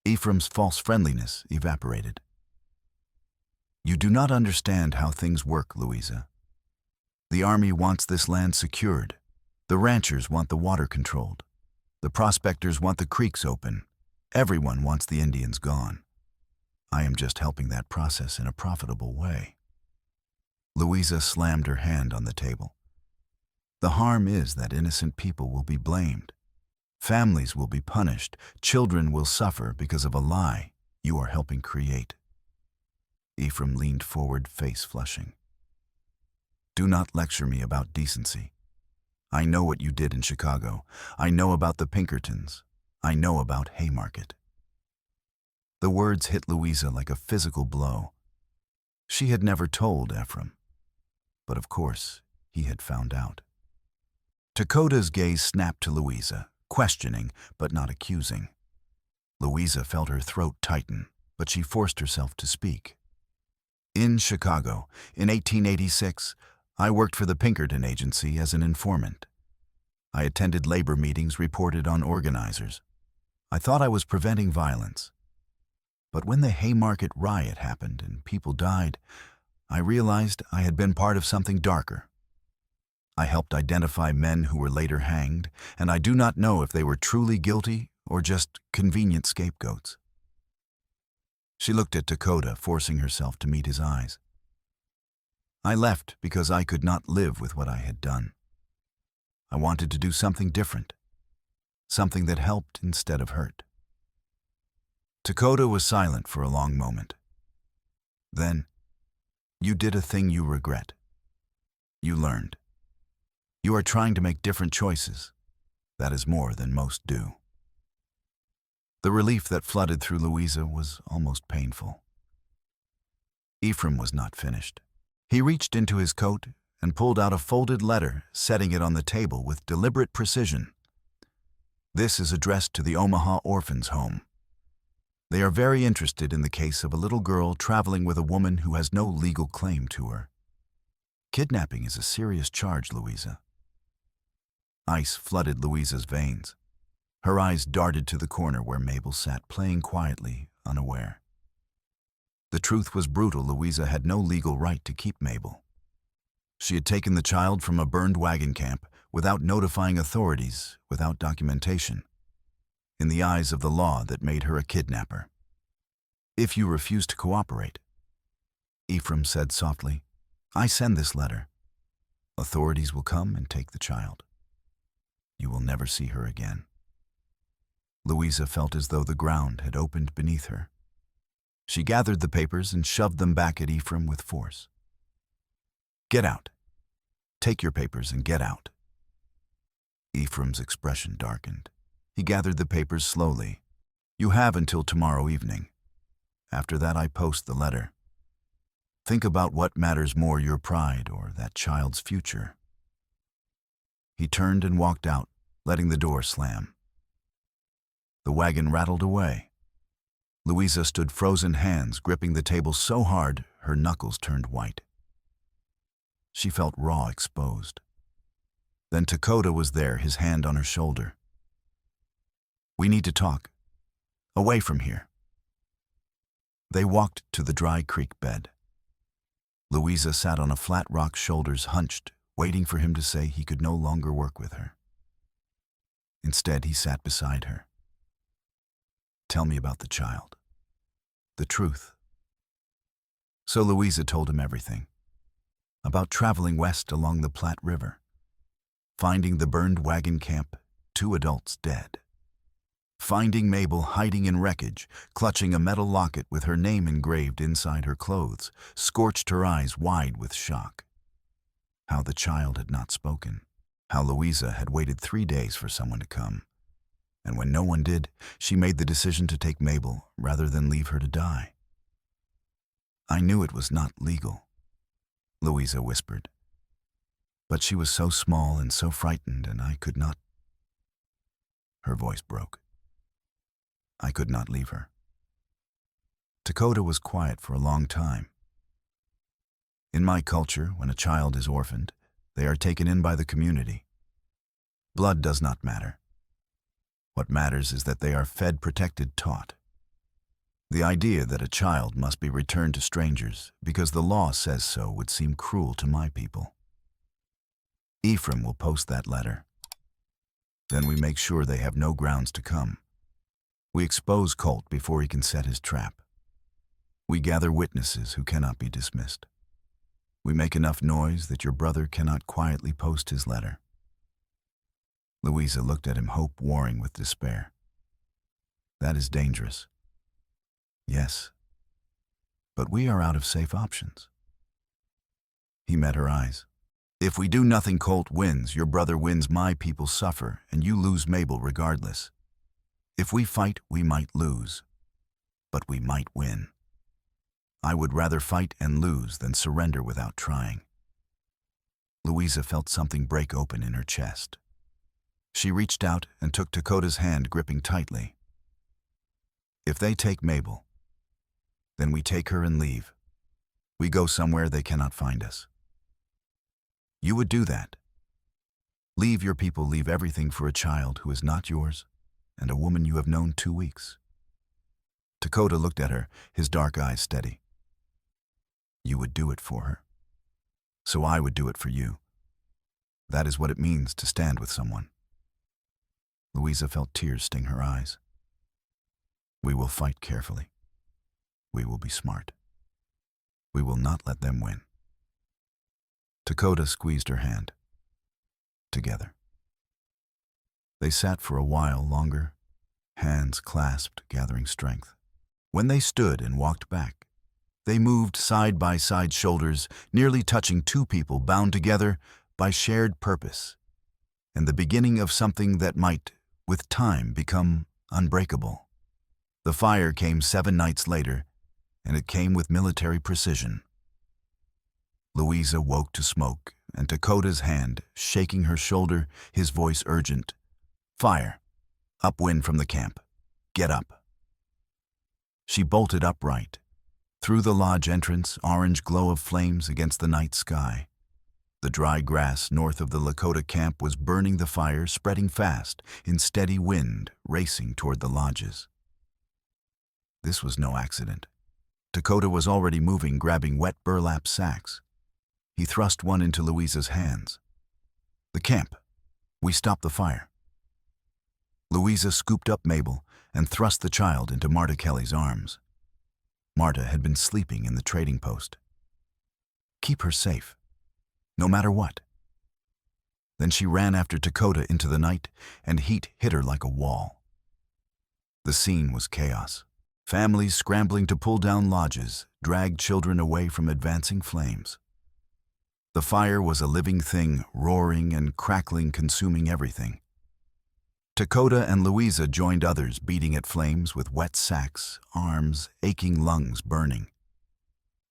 Ephraim's false friendliness evaporated. You do not understand how things work, Louisa. The army wants this land secured. The ranchers want the water controlled. The prospectors want the creeks open. Everyone wants the Indians gone. I am just helping that process in a profitable way. Louisa slammed her hand on the table. The harm is that innocent people will be blamed. Families will be punished. Children will suffer because of a lie you are helping create. Ephraim leaned forward, face flushing. Do not lecture me about decency. I know what you did in Chicago. I know about the Pinkertons. I know about Haymarket. The words hit Louisa like a physical blow. She had never told Ephraim. But of course, he had found out. Dakota's gaze snapped to Louisa, questioning but not accusing. Louisa felt her throat tighten, but she forced herself to speak. In Chicago, in 1886, I worked for the Pinkerton Agency as an informant. I attended labor meetings, reported on organizers. I thought I was preventing violence. But when the Haymarket riot happened and people died, I realized I had been part of something darker. I helped identify men who were later hanged, and I do not know if they were truly guilty or just convenient scapegoats. She looked at Dakota, forcing herself to meet his eyes. I left because I could not live with what I had done. I wanted to do something different, something that helped instead of hurt. Dakota was silent for a long moment. Then, you did a thing you regret. You learned. You are trying to make different choices. That is more than most do. The relief that flooded through Louisa was almost painful. Ephraim was not finished. He reached into his coat and pulled out a folded letter, setting it on the table with deliberate precision. This is addressed to the Omaha Orphans' Home. They are very interested in the case of a little girl traveling with a woman who has no legal claim to her. Kidnapping is a serious charge, Louisa. Ice flooded Louisa's veins. Her eyes darted to the corner where Mabel sat, playing quietly, unaware. The truth was brutal. Louisa had no legal right to keep Mabel. She had taken the child from a burned wagon camp without notifying authorities, without documentation. In the eyes of the law, that made her a kidnapper. If you refuse to cooperate, Ephraim said softly, I send this letter. Authorities will come and take the child. You will never see her again. Louisa felt as though the ground had opened beneath her. She gathered the papers and shoved them back at Ephraim with force. Get out. Take your papers and get out. Ephraim's expression darkened. He gathered the papers slowly. You have until tomorrow evening. After that, I post the letter. Think about what matters more, your pride or that child's future. He turned and walked out, letting the door slam. The wagon rattled away. Louisa stood, frozen hands gripping the table so hard her knuckles turned white. She felt raw, exposed. Then Dakota was there, his hand on her shoulder. We need to talk. Away from here. They walked to the dry creek bed. Louisa sat on a flat rock, shoulders hunched, waiting for him to say he could no longer work with her. Instead, he sat beside her. Tell me about the child. The truth. So Louisa told him everything. About traveling west along the Platte River. Finding the burned wagon camp, 2 adults dead. finding Mabel hiding in wreckage, clutching a metal locket with her name engraved inside her clothes, scorched her eyes wide with shock. How the child had not spoken. How Louisa had waited 3 days for someone to come. And when no one did, she made the decision to take Mabel rather than leave her to die. "I knew it was not legal," Louisa whispered. "But she was so small and so frightened, and I could not." Her voice broke. I could not leave her. Dakota was quiet for a long time. In my culture, when a child is orphaned, they are taken in by the community. Blood does not matter. What matters is that they are fed, protected, taught. The idea that a child must be returned to strangers because the law says so would seem cruel to my people. Ephraim will post that letter. Then we make sure they have no grounds to come. We expose Colt before he can set his trap. We gather witnesses who cannot be dismissed. We make enough noise that your brother cannot quietly post his letter." Louisa looked at him, hope warring with despair. "That is dangerous." "Yes, but we are out of safe options." He met her eyes. "If we do nothing, Colt wins, your brother wins, my people suffer, and you lose Mabel regardless. If we fight, we might lose, but we might win. I would rather fight and lose than surrender without trying." Louisa felt something break open in her chest. She reached out and took Dakota's hand, gripping tightly. "If they take Mabel, then we take her and leave. We go somewhere they cannot find us. You would do that. Leave your people, leave everything for a child who is not yours and a woman you have known 2 weeks." Dakota looked at her, his dark eyes steady. "You would do it for her. So I would do it for you. That is what it means to stand with someone." Louisa felt tears sting her eyes. "We will fight carefully. We will be smart. We will not let them win." Dakota squeezed her hand. Together. They sat for a while longer, hands clasped, gathering strength. When they stood and walked back, they moved side by side, shoulders nearly touching, two people bound together by shared purpose, and the beginning of something that might, with time, become unbreakable. The fire came 7 nights later, and it came with military precision. Louisa woke to smoke, and Dakota's hand shaking her shoulder, his voice urgent. "Fire! Upwind from the camp. Get up." She bolted upright. Through the lodge entrance, orange glow of flames against the night sky. The dry grass north of the Lakota camp was burning, the fire spreading fast, in steady wind, racing toward the lodges. This was no accident. Dakota was already moving, grabbing wet burlap sacks. He thrust one into Louisa's hands. "The camp. We stop the fire." Louisa scooped up Mabel and thrust the child into Marta Kelly's arms. Marta had been sleeping in the trading post. "Keep her safe, no matter what." Then she ran after Dakota into the night, and heat hit her like a wall. The scene was chaos. Families scrambling to pull down lodges, drag children away from advancing flames. The fire was a living thing, roaring and crackling, consuming everything. Dakota and Louisa joined others, beating at flames with wet sacks, arms, aching lungs burning.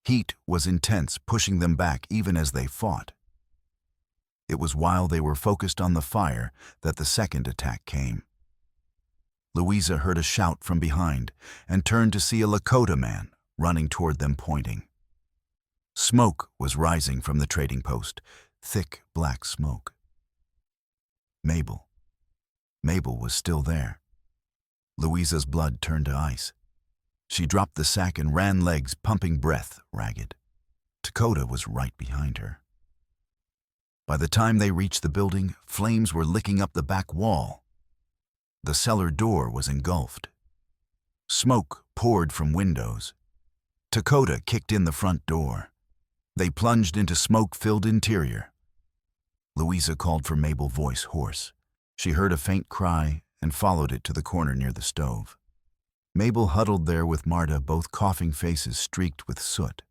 Heat was intense, pushing them back even as they fought. It was while they were focused on the fire that the second attack came. Louisa heard a shout from behind and turned to see a Lakota man running toward them, pointing. Smoke was rising from the trading post, thick black smoke. Mabel. Mabel was still there. Louisa's blood turned to ice. She dropped the sack and ran, legs pumping, breath ragged. Dakota was right behind her. By the time they reached the building, flames were licking up the back wall. The cellar door was engulfed. Smoke poured from windows. Dakota kicked in the front door. They plunged into smoke-filled interior. Louisa called for Mabel, voice hoarse. She heard a faint cry and followed it to the corner near the stove. Mabel huddled there with Marta, both coughing faces streaked with soot.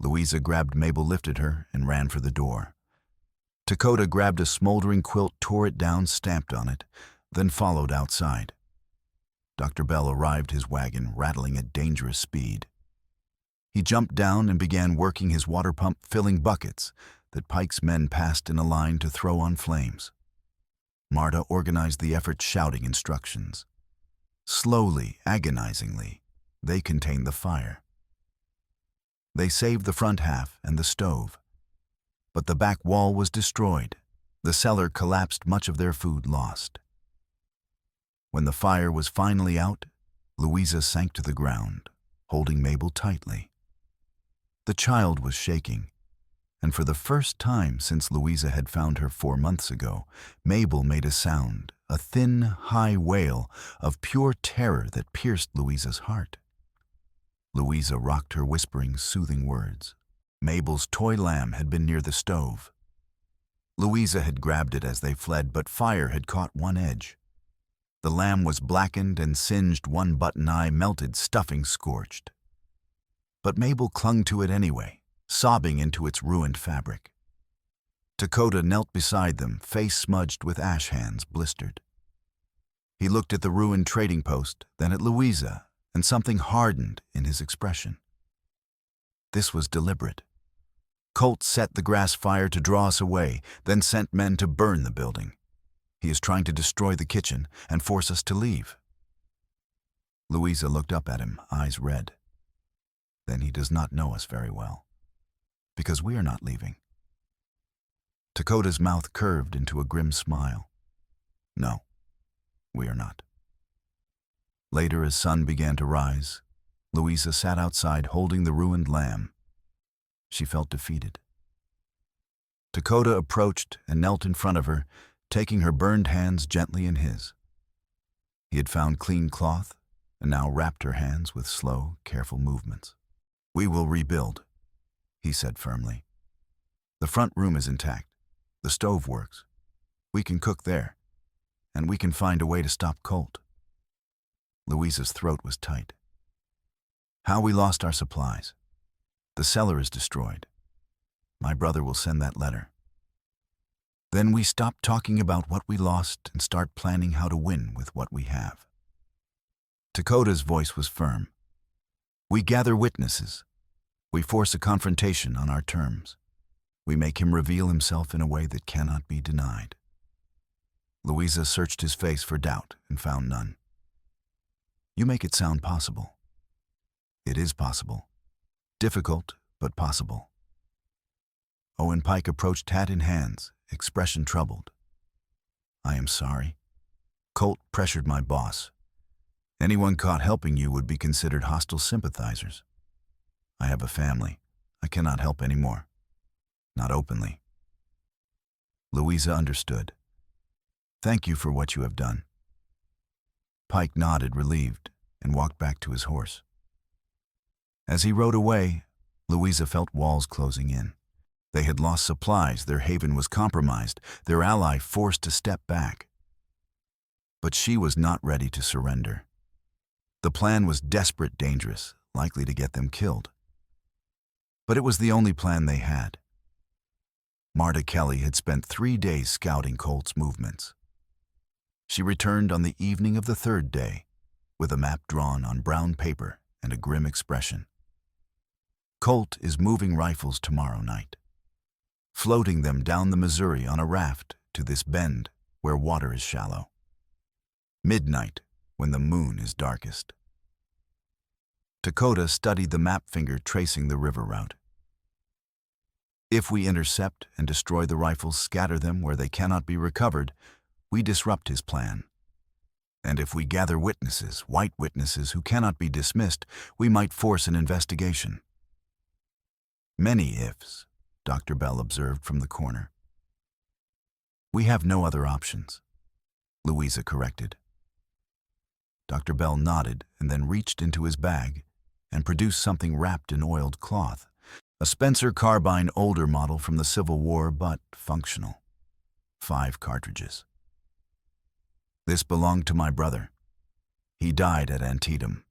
Louisa grabbed Mabel, lifted her, and ran for the door. Dakota grabbed a smoldering quilt, tore it down, stamped on it, then followed outside. Dr. Bell arrived, his wagon rattling at dangerous speed. He jumped down and began working his water pump, filling buckets that Pike's men passed in a line to throw on flames. Marta organized the effort, shouting instructions. Slowly, agonizingly, they contained the fire. They saved the front half and the stove. But the back wall was destroyed. The cellar collapsed, much of their food lost. When the fire was finally out, Louisa sank to the ground, holding Mabel tightly. The child was shaking, and for the first time since Louisa had found her 4 months ago, Mabel made a sound, a thin, high wail of pure terror that pierced Louisa's heart. Louisa rocked her, whispering soothing words. Mabel's toy lamb had been near the stove. Louisa had grabbed it as they fled, but fire had caught one edge. The lamb was blackened and singed, one button eye melted, stuffing scorched. But Mabel clung to it anyway, sobbing into its ruined fabric. Dakota knelt beside them, face smudged with ash, hands blistered. He looked at the ruined trading post, then at Louisa, and something hardened in his expression. This was deliberate. Colt set the grass fire to draw us away, then sent men to burn the building. He is trying to destroy the kitchen and force us to leave. Louisa looked up at him, eyes red. Then he does not know us very well, because we are not leaving. Dakota's mouth curved into a grim smile. No, we are not. Later, as sun began to rise, Louisa sat outside holding the ruined lamb. She felt defeated. Dakota approached and knelt in front of her, taking her burned hands gently in his. He had found clean cloth and now wrapped her hands with slow, careful movements. "We will rebuild," he said firmly. "The front room is intact. The stove works. We can cook there, and we can find a way to stop Colt." Louisa's throat was tight. "How we lost our supplies. The cellar is destroyed. My brother will send that letter. Then we stop talking about what we lost and start planning how to win with what we have." Dakota's voice was firm. "We gather witnesses. We force a confrontation on our terms. We make him reveal himself in a way that cannot be denied." Louisa searched his face for doubt and found none. "You make it sound possible." "It is possible. Difficult, but possible." Owen Pike approached, hat in hands, expression troubled. "I am sorry. Colt pressured my boss. Anyone caught helping you would be considered hostile sympathizers. I have a family. I cannot help anymore. Not openly." Louisa understood. "Thank you for what you have done." Pike nodded, relieved, and walked back to his horse. As he rode away, Louisa felt walls closing in. They had lost supplies, their haven was compromised, their ally forced to step back. But she was not ready to surrender. The plan was desperate, dangerous, likely to get them killed. But it was the only plan they had. Marta Kelly had spent 3 days scouting Colt's movements. She returned on the evening of the 3rd day, with a map drawn on brown paper and a grim expression. "Colt is moving rifles tomorrow night, floating them down the Missouri on a raft to this bend where water is shallow. Midnight, when the moon is darkest." Dakota studied the map finger tracing the river route. "If we intercept and destroy the rifles, scatter them where they cannot be recovered, we disrupt his plan. And if we gather witnesses, white witnesses who cannot be dismissed, we might force an investigation." "Many ifs," Dr. Bell observed from the corner. "We have no other options," Louisa corrected. Dr. Bell nodded and then reached into his bag and produced something wrapped in oiled cloth, a Spencer carbine, older model from the Civil War, but functional. 5 cartridges. This belonged to my brother. He died at Antietam.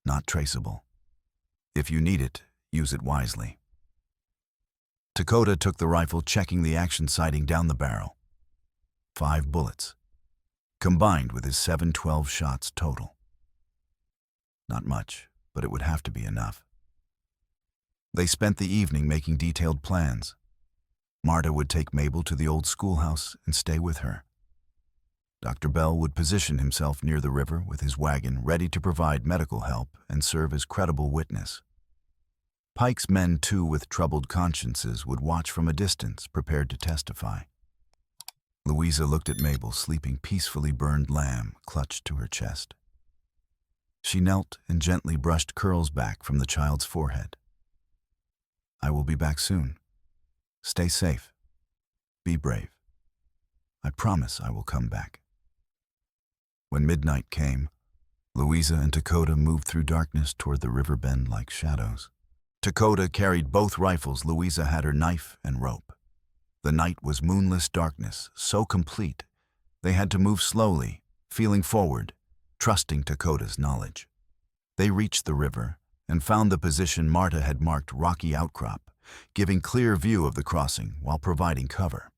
Not traceable. If you need it, use it wisely. Dakota took the rifle, checking the action sighting down the barrel. 5 bullets, combined with his 7-12 shots total. Not much, but it would have to be enough. They spent the evening making detailed plans. Marta would take Mabel to the old schoolhouse and stay with her. Dr. Bell would position himself near the river with his wagon, ready to provide medical help and serve as credible witness. Pike's men, too, with troubled consciences, would watch from a distance, prepared to testify. Louisa looked at Mabel, sleeping peacefully, burned lamb clutched to her chest. She knelt and gently brushed curls back from the child's forehead. I will be back soon. Stay safe. Be brave. I promise I will come back. When midnight came, Louisa and Dakota moved through darkness toward the river bend like shadows. Dakota carried both rifles. Louisa had her knife and rope. The night was moonless darkness, so complete they had to move slowly, feeling forward, trusting Dakota's knowledge. They reached the river and found the position Marta had marked, rocky outcrop, giving clear view of the crossing while providing cover.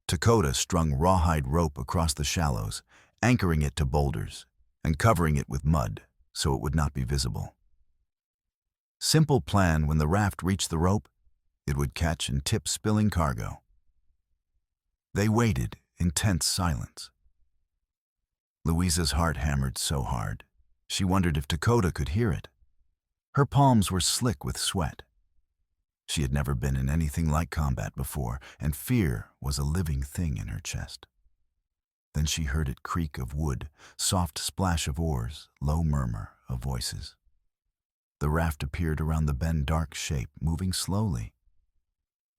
Dakota strung rawhide rope across the shallows, anchoring it to boulders and covering it with mud so it would not be visible. Simple plan: when the raft reached the rope, it would catch and tip spilling cargo. They waited in tense silence. Louisa's heart hammered so hard, she wondered if Dakota could hear it. Her palms were slick with sweat. She had never been in anything like combat before, and fear was a living thing in her chest. Then she heard it creak of wood, soft splash of oars, low murmur of voices. The raft appeared around the bend, dark shape, moving slowly.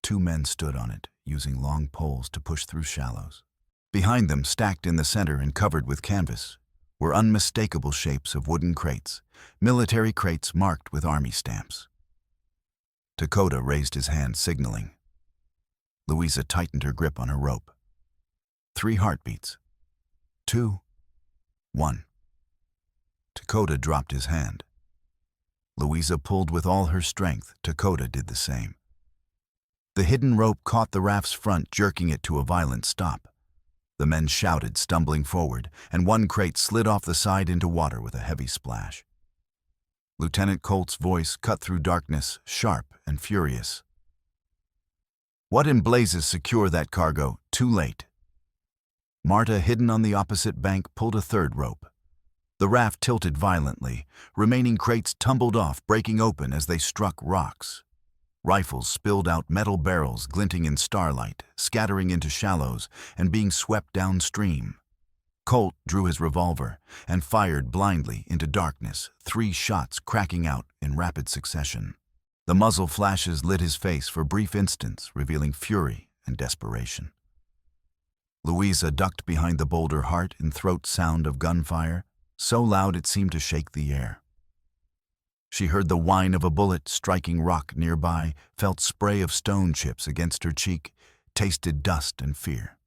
2 men stood on it, using long poles to push through shallows. Behind them, stacked in the center and covered with canvas, were unmistakable shapes of wooden crates, military crates marked with army stamps. Dakota raised his hand, signaling. Louisa tightened her grip on her rope. 3 heartbeats. 2. 1. Dakota dropped his hand. Louisa pulled with all her strength. Dakota did the same. The hidden rope caught the raft's front, jerking it to a violent stop. The men shouted, stumbling forward, and 1 crate slid off the side into water with a heavy splash. Lieutenant Colt's voice cut through darkness, sharp and furious. What in blazes? Secure that cargo. Too late. Marta, hidden on the opposite bank, pulled a 3rd rope. The raft tilted violently. Remaining crates tumbled off, breaking open as they struck rocks. Rifles spilled out, metal barrels glinting in starlight, scattering into shallows and being swept downstream. Colt drew his revolver and fired blindly into darkness, 3 shots cracking out in rapid succession. The muzzle flashes lit his face for brief instants, revealing fury and desperation. Louisa ducked behind the boulder, heart and throat sound of gunfire, so loud it seemed to shake the air. She heard the whine of a bullet striking rock nearby, felt spray of stone chips against her cheek, tasted dust and fear.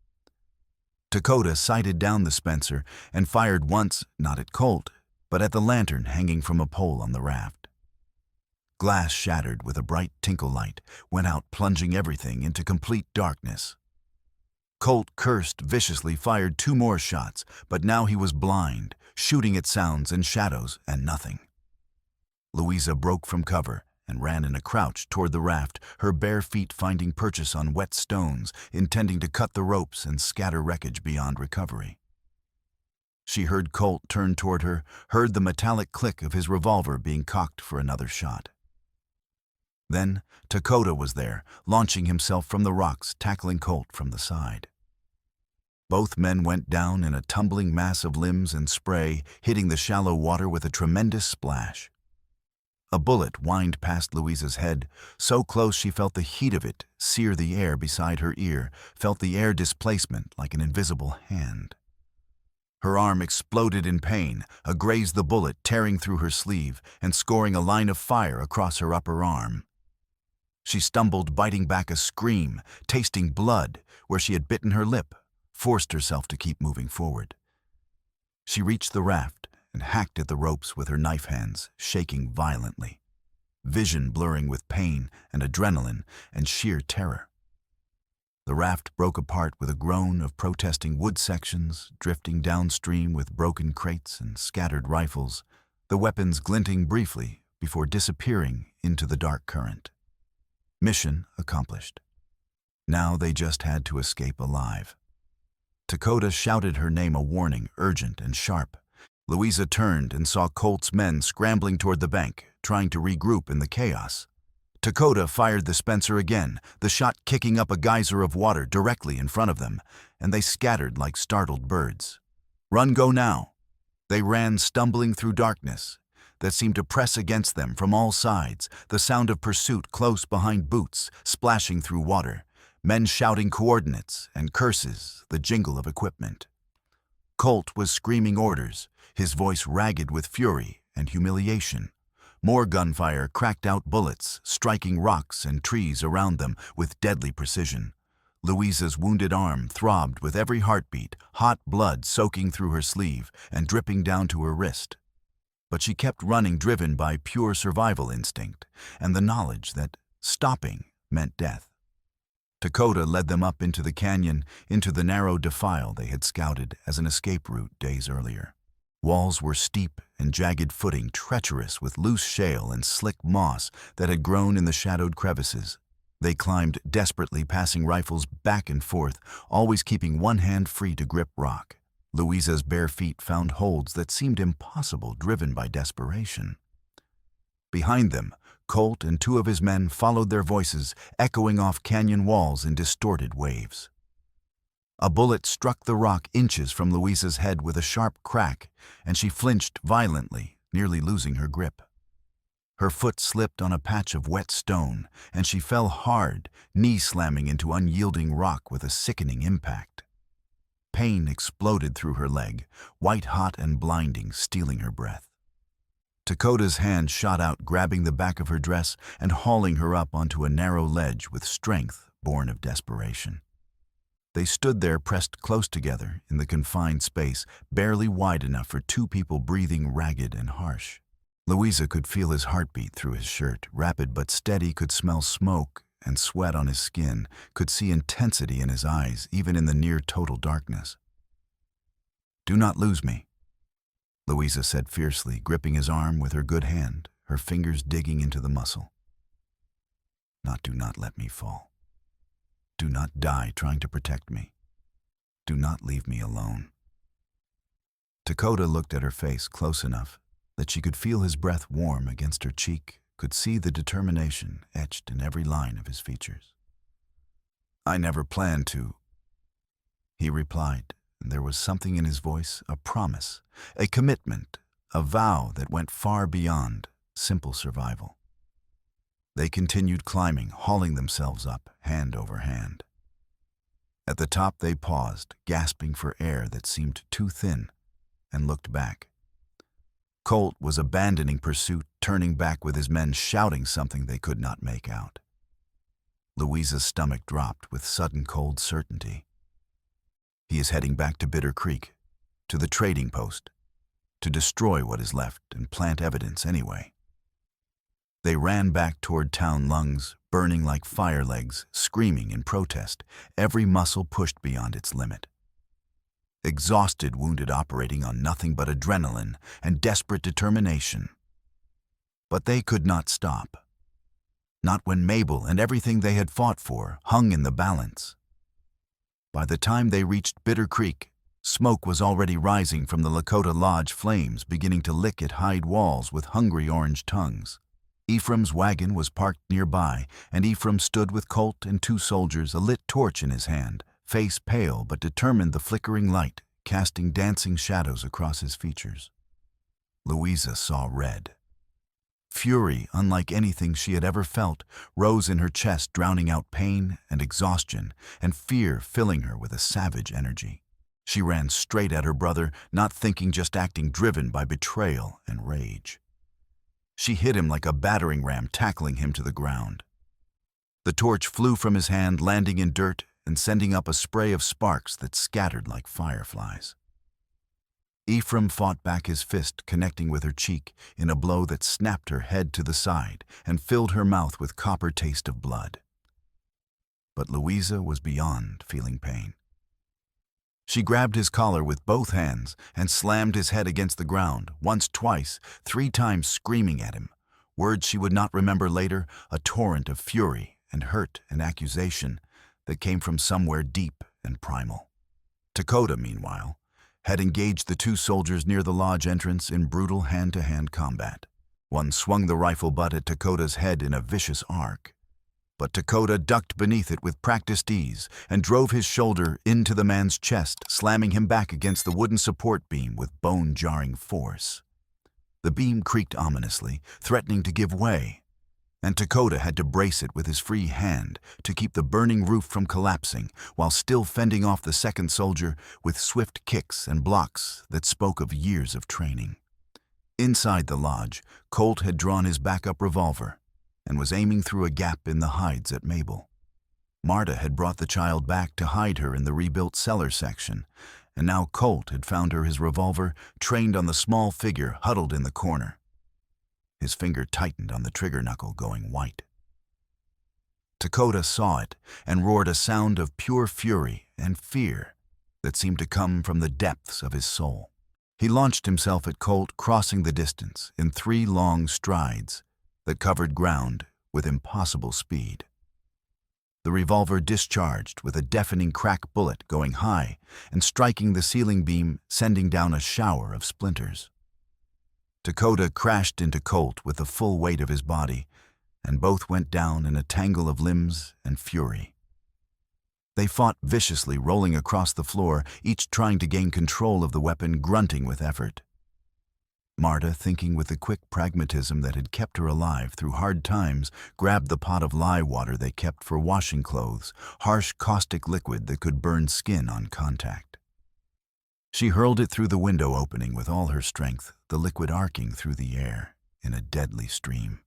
Dakota sighted down the Spencer and fired once, not at Colt, but at the lantern hanging from a pole on the raft. Glass shattered with a bright tinkle light, went out, plunging everything into complete darkness. Colt cursed viciously, fired 2 more shots, but now he was blind, shooting at sounds and shadows and nothing. Louisa broke from cover and ran in a crouch toward the raft, her bare feet finding purchase on wet stones, intending to cut the ropes and scatter wreckage beyond recovery. She heard Colt turn toward her, heard the metallic click of his revolver being cocked for another shot. Then Dakota was there, launching himself from the rocks, tackling Colt from the side. Both men went down in a tumbling mass of limbs and spray, hitting the shallow water with a tremendous splash. A bullet whined past Louisa's head, so close she felt the heat of it sear the air beside her ear, felt the air displacement like an invisible hand. Her arm exploded in pain, grazed the bullet, tearing through her sleeve and scoring a line of fire across her upper arm. She stumbled, biting back a scream, tasting blood where she had bitten her lip, forced herself to keep moving forward. She reached the raft and hacked at the ropes with her knife hands, shaking violently, vision blurring with pain and adrenaline and sheer terror. The raft broke apart with a groan of protesting wood sections drifting downstream with broken crates and scattered rifles, the weapons glinting briefly before disappearing into the dark current. Mission accomplished. Now they just had to escape alive. Dakota shouted her name, a warning, urgent and sharp. Louisa turned and saw Colt's men scrambling toward the bank, trying to regroup in the chaos. Dakota fired the Spencer again, the shot kicking up a geyser of water directly in front of them, and they scattered like startled birds. Run, go now! They ran, stumbling through darkness that seemed to press against them from all sides, the sound of pursuit close behind boots, splashing through water, men shouting coordinates and curses, the jingle of equipment. Colt was screaming orders, his voice ragged with fury and humiliation. More gunfire cracked out bullets, striking rocks and trees around them with deadly precision. Louisa's wounded arm throbbed with every heartbeat, hot blood soaking through her sleeve and dripping down to her wrist. But she kept running, driven by pure survival instinct and the knowledge that stopping meant death. Dakota led them up into the canyon, into the narrow defile they had scouted as an escape route days earlier. Walls were steep and jagged, footing treacherous with loose shale and slick moss that had grown in the shadowed crevices. They climbed desperately, passing rifles back and forth, always keeping one hand free to grip rock. Louisa's bare feet found holds that seemed impossible, driven by desperation. Behind them, Colt and two of his men followed their voices, echoing off canyon walls in distorted waves. A bullet struck the rock inches from Louisa's head with a sharp crack, and she flinched violently, nearly losing her grip. Her foot slipped on a patch of wet stone, and she fell hard, knee slamming into unyielding rock with a sickening impact. Pain exploded through her leg, white-hot and blinding, stealing her breath. Dakota's hand shot out, grabbing the back of her dress and hauling her up onto a narrow ledge with strength born of desperation. They stood there, pressed close together in the confined space, barely wide enough for two people breathing ragged and harsh. Louisa could feel his heartbeat through his shirt, rapid but steady, could smell smoke and sweat on his skin, could see intensity in his eyes, even in the near-total darkness. "Do not lose me," Louisa said fiercely, gripping his arm with her good hand, her fingers digging into the muscle. Do not let me fall. Do not die trying to protect me. Do not leave me alone." Dakota looked at her face close enough that she could feel his breath warm against her cheek, could see the determination etched in every line of his features. "I never planned to," he replied, and there was something in his voice, a promise, a commitment, a vow that went far beyond simple survival. They continued climbing, hauling themselves up, hand over hand. At the top they paused, gasping for air that seemed too thin, and looked back. Colt was abandoning pursuit, turning back with his men, shouting something they could not make out. Louisa's stomach dropped with sudden cold certainty. He is heading back to Bitter Creek, to the trading post, to destroy what is left and plant evidence anyway. They ran back toward town, lungs burning like fire legs, screaming in protest, every muscle pushed beyond its limit. Exhausted, wounded, operating on nothing but adrenaline and desperate determination. But they could not stop. Not when Mabel and everything they had fought for hung in the balance. By the time they reached Bitter Creek, smoke was already rising from the Lakota Lodge, flames beginning to lick at hide walls with hungry orange tongues. Ephraim's wagon was parked nearby, and Ephraim stood with Colt and two soldiers, a lit torch in his hand, face pale but determined, the flickering light casting dancing shadows across his features. Louisa saw red. Fury, unlike anything she had ever felt, rose in her chest, drowning out pain and exhaustion, and fear filling her with a savage energy. She ran straight at her brother, not thinking, just acting, driven by betrayal and rage. She hit him like a battering ram, tackling him to the ground. The torch flew from his hand, landing in dirt and sending up a spray of sparks that scattered like fireflies. Ephraim fought back his fist, connecting with her cheek in a blow that snapped her head to the side and filled her mouth with copper taste of blood. But Louisa was beyond feeling pain. She grabbed his collar with both hands and slammed his head against the ground, once, twice, 3 times, screaming at him. Words she would not remember later, a torrent of fury and hurt and accusation that came from somewhere deep and primal. Dakota, meanwhile, had engaged the 2 soldiers near the lodge entrance in brutal hand-to-hand combat. One swung the rifle butt at Dakota's head in a vicious arc, but Dakota ducked beneath it with practiced ease and drove his shoulder into the man's chest, slamming him back against the wooden support beam with bone-jarring force. The beam creaked ominously, threatening to give way, and Dakota had to brace it with his free hand to keep the burning roof from collapsing, while still fending off the second soldier with swift kicks and blocks that spoke of years of training. Inside the lodge, Colt had drawn his backup revolver and was aiming through a gap in the hides at Mabel. Marta had brought the child back to hide her in the rebuilt cellar section, and now Colt had found her his revolver trained on the small figure huddled in the corner. His finger tightened on the trigger knuckle, going white. Dakota saw it and roared a sound of pure fury and fear that seemed to come from the depths of his soul. He launched himself at Colt, crossing the distance in 3 long strides that covered ground with impossible speed. The revolver discharged with a deafening crack bullet, going high and striking the ceiling beam, sending down a shower of splinters. Dakota crashed into Colt with the full weight of his body, and both went down in a tangle of limbs and fury. They fought viciously, rolling across the floor, each trying to gain control of the weapon, grunting with effort. Marta, thinking with the quick pragmatism that had kept her alive through hard times, grabbed the pot of lye water they kept for washing clothes, harsh caustic liquid that could burn skin on contact. She hurled it through the window opening with all her strength, the liquid arcing through the air in a deadly stream.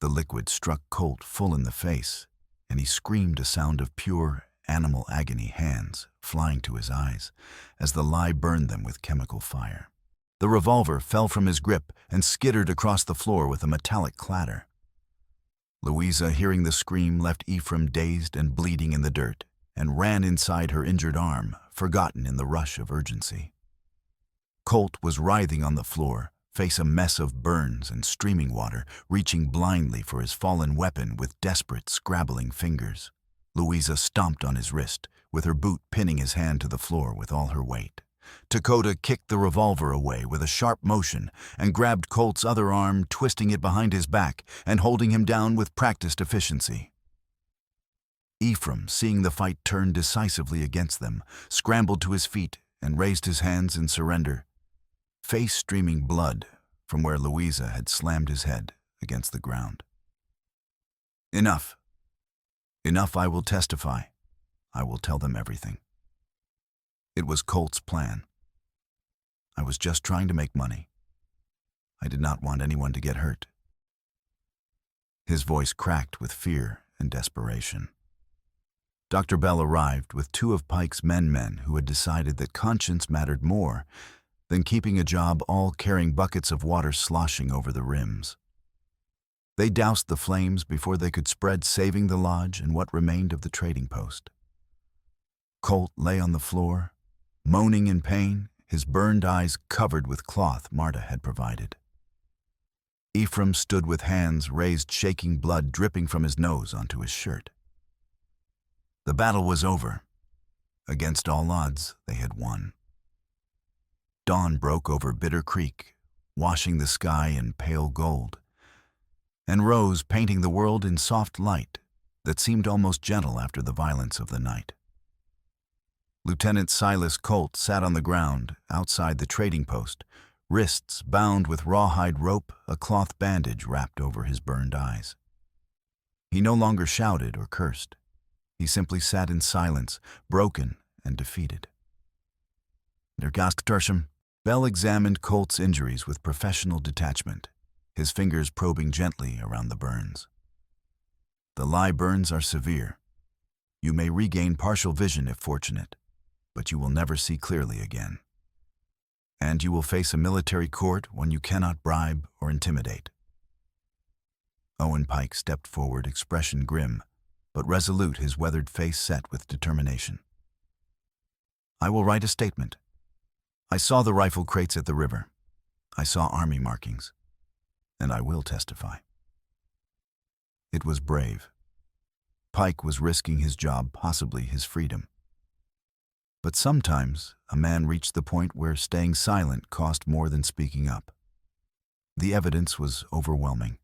The liquid struck Colt full in the face, and he screamed a sound of pure animal agony, hands flying to his eyes as the lye burned them with chemical fire. The revolver fell from his grip and skittered across the floor with a metallic clatter. Louisa, hearing the scream, left Ephraim dazed and bleeding in the dirt and ran inside her injured arm, forgotten in the rush of urgency. Colt was writhing on the floor, face a mess of burns and streaming water, reaching blindly for his fallen weapon with desperate, scrabbling fingers. Louisa stomped on his wrist, with her boot pinning his hand to the floor with all her weight. Dakota kicked the revolver away with a sharp motion and grabbed Colt's other arm, twisting it behind his back and holding him down with practiced efficiency. Ephraim, seeing the fight turn decisively against them, scrambled to his feet and raised his hands in surrender, face streaming blood from where Louisa had slammed his head against the ground. "Enough. Enough, I will testify. I will tell them everything." It was Colt's plan. "I was just trying to make money. I did not want anyone to get hurt." His voice cracked with fear and desperation. Dr. Bell arrived with 2 of Pike's men who had decided that conscience mattered more than keeping a job, all carrying buckets of water sloshing over the rims. They doused the flames before they could spread, saving the lodge and what remained of the trading post. Colt lay on the floor, moaning in pain, his burned eyes covered with cloth Marta had provided. Ephraim stood with hands raised, shaking blood dripping from his nose onto his shirt. The battle was over. Against all odds, they had won. Dawn broke over Bitter Creek, washing the sky in pale gold, and rose, painting the world in soft light that seemed almost gentle after the violence of the night. Lieutenant Silas Colt sat on the ground outside the trading post, wrists bound with rawhide rope, a cloth bandage wrapped over his burned eyes. He no longer shouted or cursed. He simply sat in silence, broken and defeated. "Der Gast Tertium." Bell examined Colt's injuries with professional detachment, his fingers probing gently around the burns. "The lye burns are severe. You may regain partial vision if fortunate, but you will never see clearly again. And you will face a military court one you cannot bribe or intimidate. Owen Pike stepped forward, expression grim, but resolute, his weathered face set with determination. I will write a statement. I saw the rifle crates at the river. I saw army markings. And I will testify. It was brave. Pike was risking his job, possibly his freedom. But sometimes a man reached the point where staying silent cost more than speaking up. The evidence was overwhelming.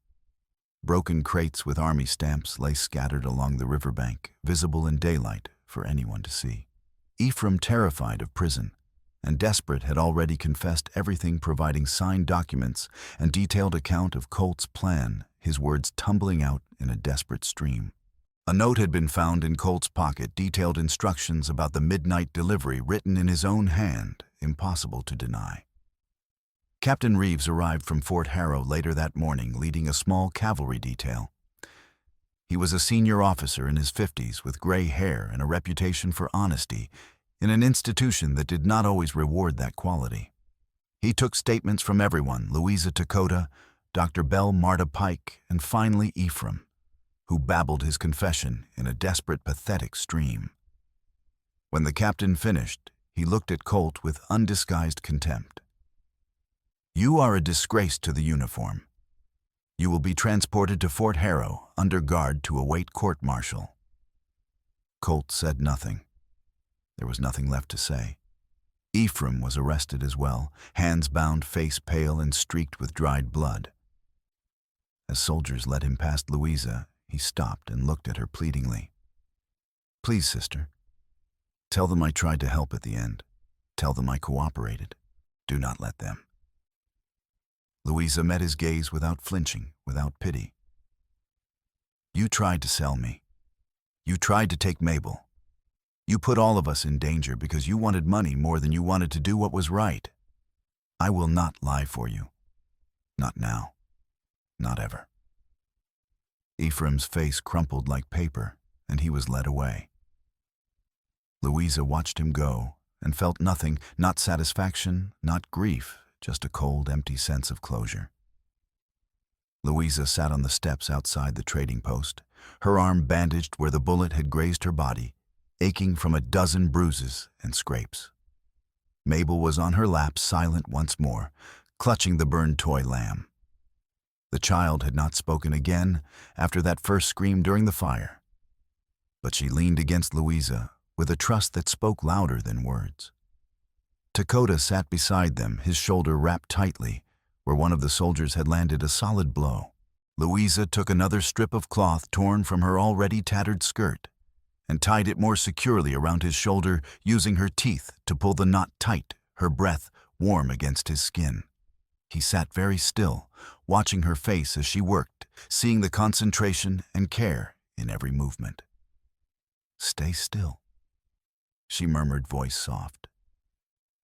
Broken crates with army stamps lay scattered along the riverbank, visible in daylight for anyone to see. Ephraim, terrified of prison and desperate, had already confessed everything, providing signed documents and detailed account of Colt's plan, his words tumbling out in a desperate stream. A note had been found in Colt's pocket, detailed instructions about the midnight delivery, written in his own hand, impossible to deny. Captain Reeves arrived from Fort Harrow later that morning, leading a small cavalry detail. He was a senior officer in his 50s with gray hair and a reputation for honesty in an institution that did not always reward that quality. He took statements from everyone: Louisa Dakota, Dr. Bell, Marta Pike, and finally Ephraim, who babbled his confession in a desperate, pathetic stream. When the captain finished, he looked at Colt with undisguised contempt. You are a disgrace to the uniform. You will be transported to Fort Harrow under guard to await court-martial. Colt said nothing. There was nothing left to say. Ephraim was arrested as well, hands bound, face pale and streaked with dried blood. As soldiers led him past Louisa, he stopped and looked at her pleadingly. Please, sister. Tell them I tried to help at the end. Tell them I cooperated. Do not let them. Louisa met his gaze without flinching, without pity. You tried to sell me. You tried to take Mabel. You put all of us in danger because you wanted money more than you wanted to do what was right. I will not lie for you. Not now. Not ever. Ephraim's face crumpled like paper, and he was led away. Louisa watched him go and felt nothing, not satisfaction, not grief, just a cold, empty sense of closure. Louisa sat on the steps outside the trading post, her arm bandaged where the bullet had grazed her body, aching from a dozen bruises and scrapes. Mabel was on her lap, silent once more, clutching the burned toy lamb. The child had not spoken again after that first scream during the fire, but she leaned against Louisa with a trust that spoke louder than words. Dakota sat beside them, his shoulder wrapped tightly where one of the soldiers had landed a solid blow. Louisa took another strip of cloth torn from her already tattered skirt and tied it more securely around his shoulder, using her teeth to pull the knot tight, her breath warm against his skin. He sat very still, watching her face as she worked, seeing the concentration and care in every movement. Stay still, she murmured, voice soft.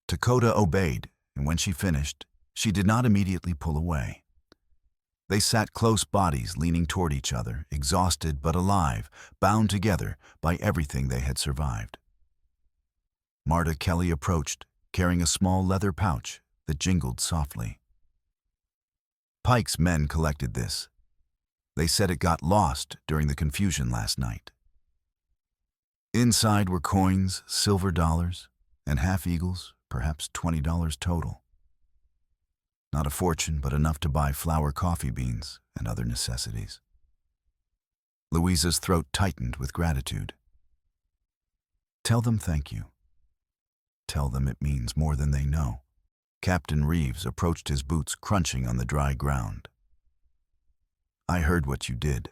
Dakota obeyed, and when she finished, she did not immediately pull away. They sat close, bodies leaning toward each other, exhausted but alive, bound together by everything they had survived. Marta Kelly approached, carrying a small leather pouch that jingled softly. Pike's men collected this. They said it got lost during the confusion last night. Inside were coins, silver dollars, and half-eagles, perhaps $20 total. Not a fortune, but enough to buy flour, coffee beans, and other necessities. Louisa's throat tightened with gratitude. Tell them thank you. Tell them it means more than they know. Captain Reeves approached, his boots crunching on the dry ground. I heard what you did.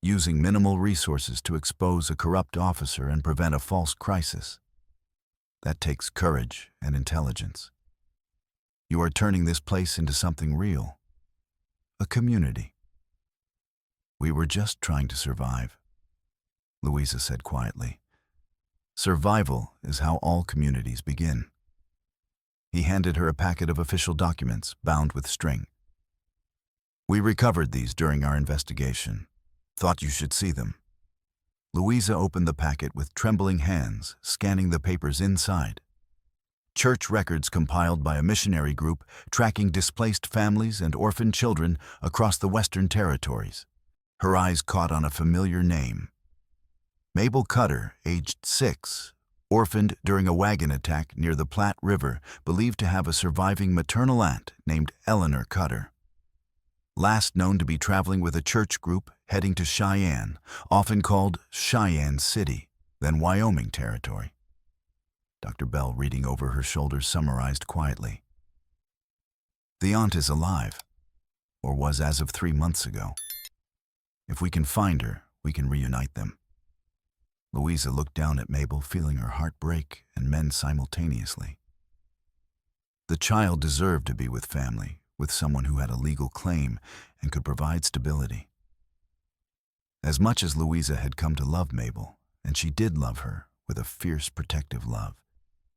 Using minimal resources to expose a corrupt officer and prevent a false crisis. That takes courage and intelligence. You are turning this place into something real. A community. We were just trying to survive, Louisa said quietly. Survival is how all communities begin. He handed her a packet of official documents bound with string. We recovered these during our investigation. Thought you should see them. Louisa opened the packet with trembling hands, scanning the papers inside. Church records compiled by a missionary group tracking displaced families and orphaned children across the Western Territories. Her eyes caught on a familiar name. Mabel Cutter, aged 6, orphaned during a wagon attack near the Platte River, believed to have a surviving maternal aunt named Eleanor Cutter. Last known to be traveling with a church group heading to Cheyenne, often called Cheyenne City, then Wyoming Territory. Dr. Bell, reading over her shoulder, summarized quietly. The aunt is alive, or was as of 3 months ago. If we can find her, we can reunite them. Louisa looked down at Mabel, feeling her heart break and mend simultaneously. The child deserved to be with family, with someone who had a legal claim and could provide stability. As much as Louisa had come to love Mabel, and she did love her with a fierce protective love,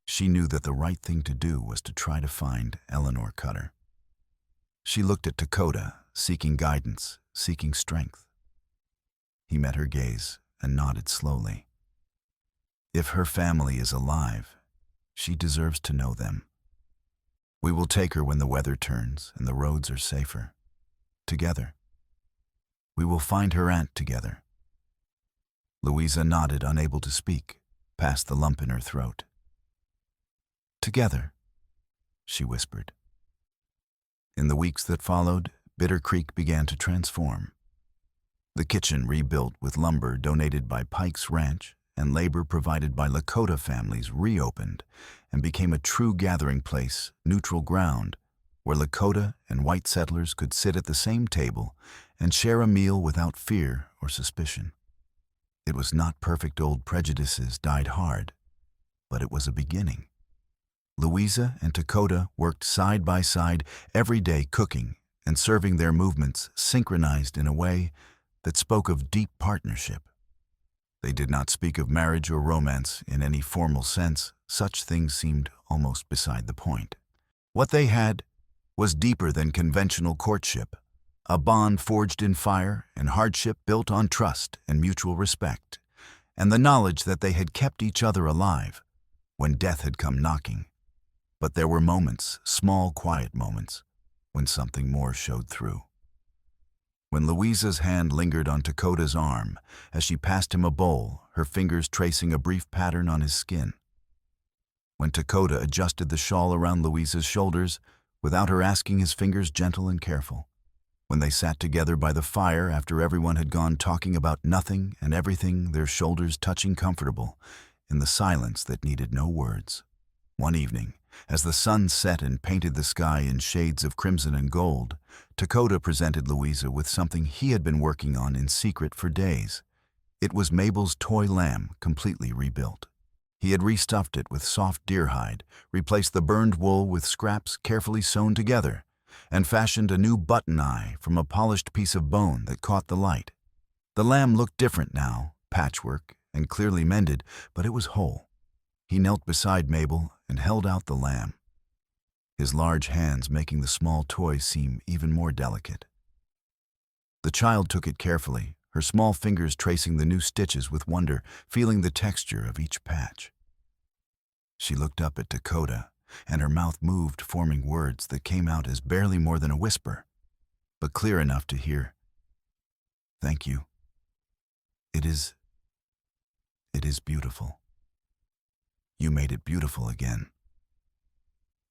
she knew that the right thing to do was to try to find Eleanor Cutter. She looked at Dakota, seeking guidance, seeking strength. He met her gaze and nodded slowly. If her family is alive, she deserves to know them. We will take her when the weather turns and the roads are safer. Together. We will find her aunt together. Louisa nodded, unable to speak, past the lump in her throat. Together, she whispered. In the weeks that followed, Bitter Creek began to transform. The kitchen, rebuilt with lumber donated by Pike's Ranch and labor provided by Lakota families, reopened and became a true gathering place, neutral ground, where Lakota and white settlers could sit at the same table and share a meal without fear or suspicion. It was not perfect. Old prejudices died hard, but it was a beginning. Louisa and Dakota worked side by side every day, cooking and serving, their movements synchronized in a way that spoke of deep partnership. They did not speak of marriage or romance in any formal sense. Such things seemed almost beside the point. What they had was deeper than conventional courtship, a bond forged in fire and hardship, built on trust and mutual respect, and the knowledge that they had kept each other alive when death had come knocking. But there were moments, small, quiet moments, when something more showed through. When Louisa's hand lingered on Dakota's arm as she passed him a bowl, her fingers tracing a brief pattern on his skin. When Dakota adjusted the shawl around Louisa's shoulders without her asking, his fingers gentle and careful. When they sat together by the fire after everyone had gone, talking about nothing and everything, their shoulders touching, comfortable in the silence that needed no words. One evening, as the sun set and painted the sky in shades of crimson and gold, Dakota presented Louisa with something he had been working on in secret for days. It was Mabel's toy lamb, completely rebuilt. He had restuffed it with soft deer hide, replaced the burned wool with scraps carefully sewn together, and fashioned a new button eye from a polished piece of bone that caught the light. The lamb looked different now, patchwork and clearly mended, but it was whole. He knelt beside Mabel and held out the lamb, his large hands making the small toy seem even more delicate. The child took it carefully, her small fingers tracing the new stitches with wonder, feeling the texture of each patch. She looked up at Dakota, and her mouth moved, forming words that came out as barely more than a whisper, but clear enough to hear. "Thank you. It is beautiful. You made it beautiful again."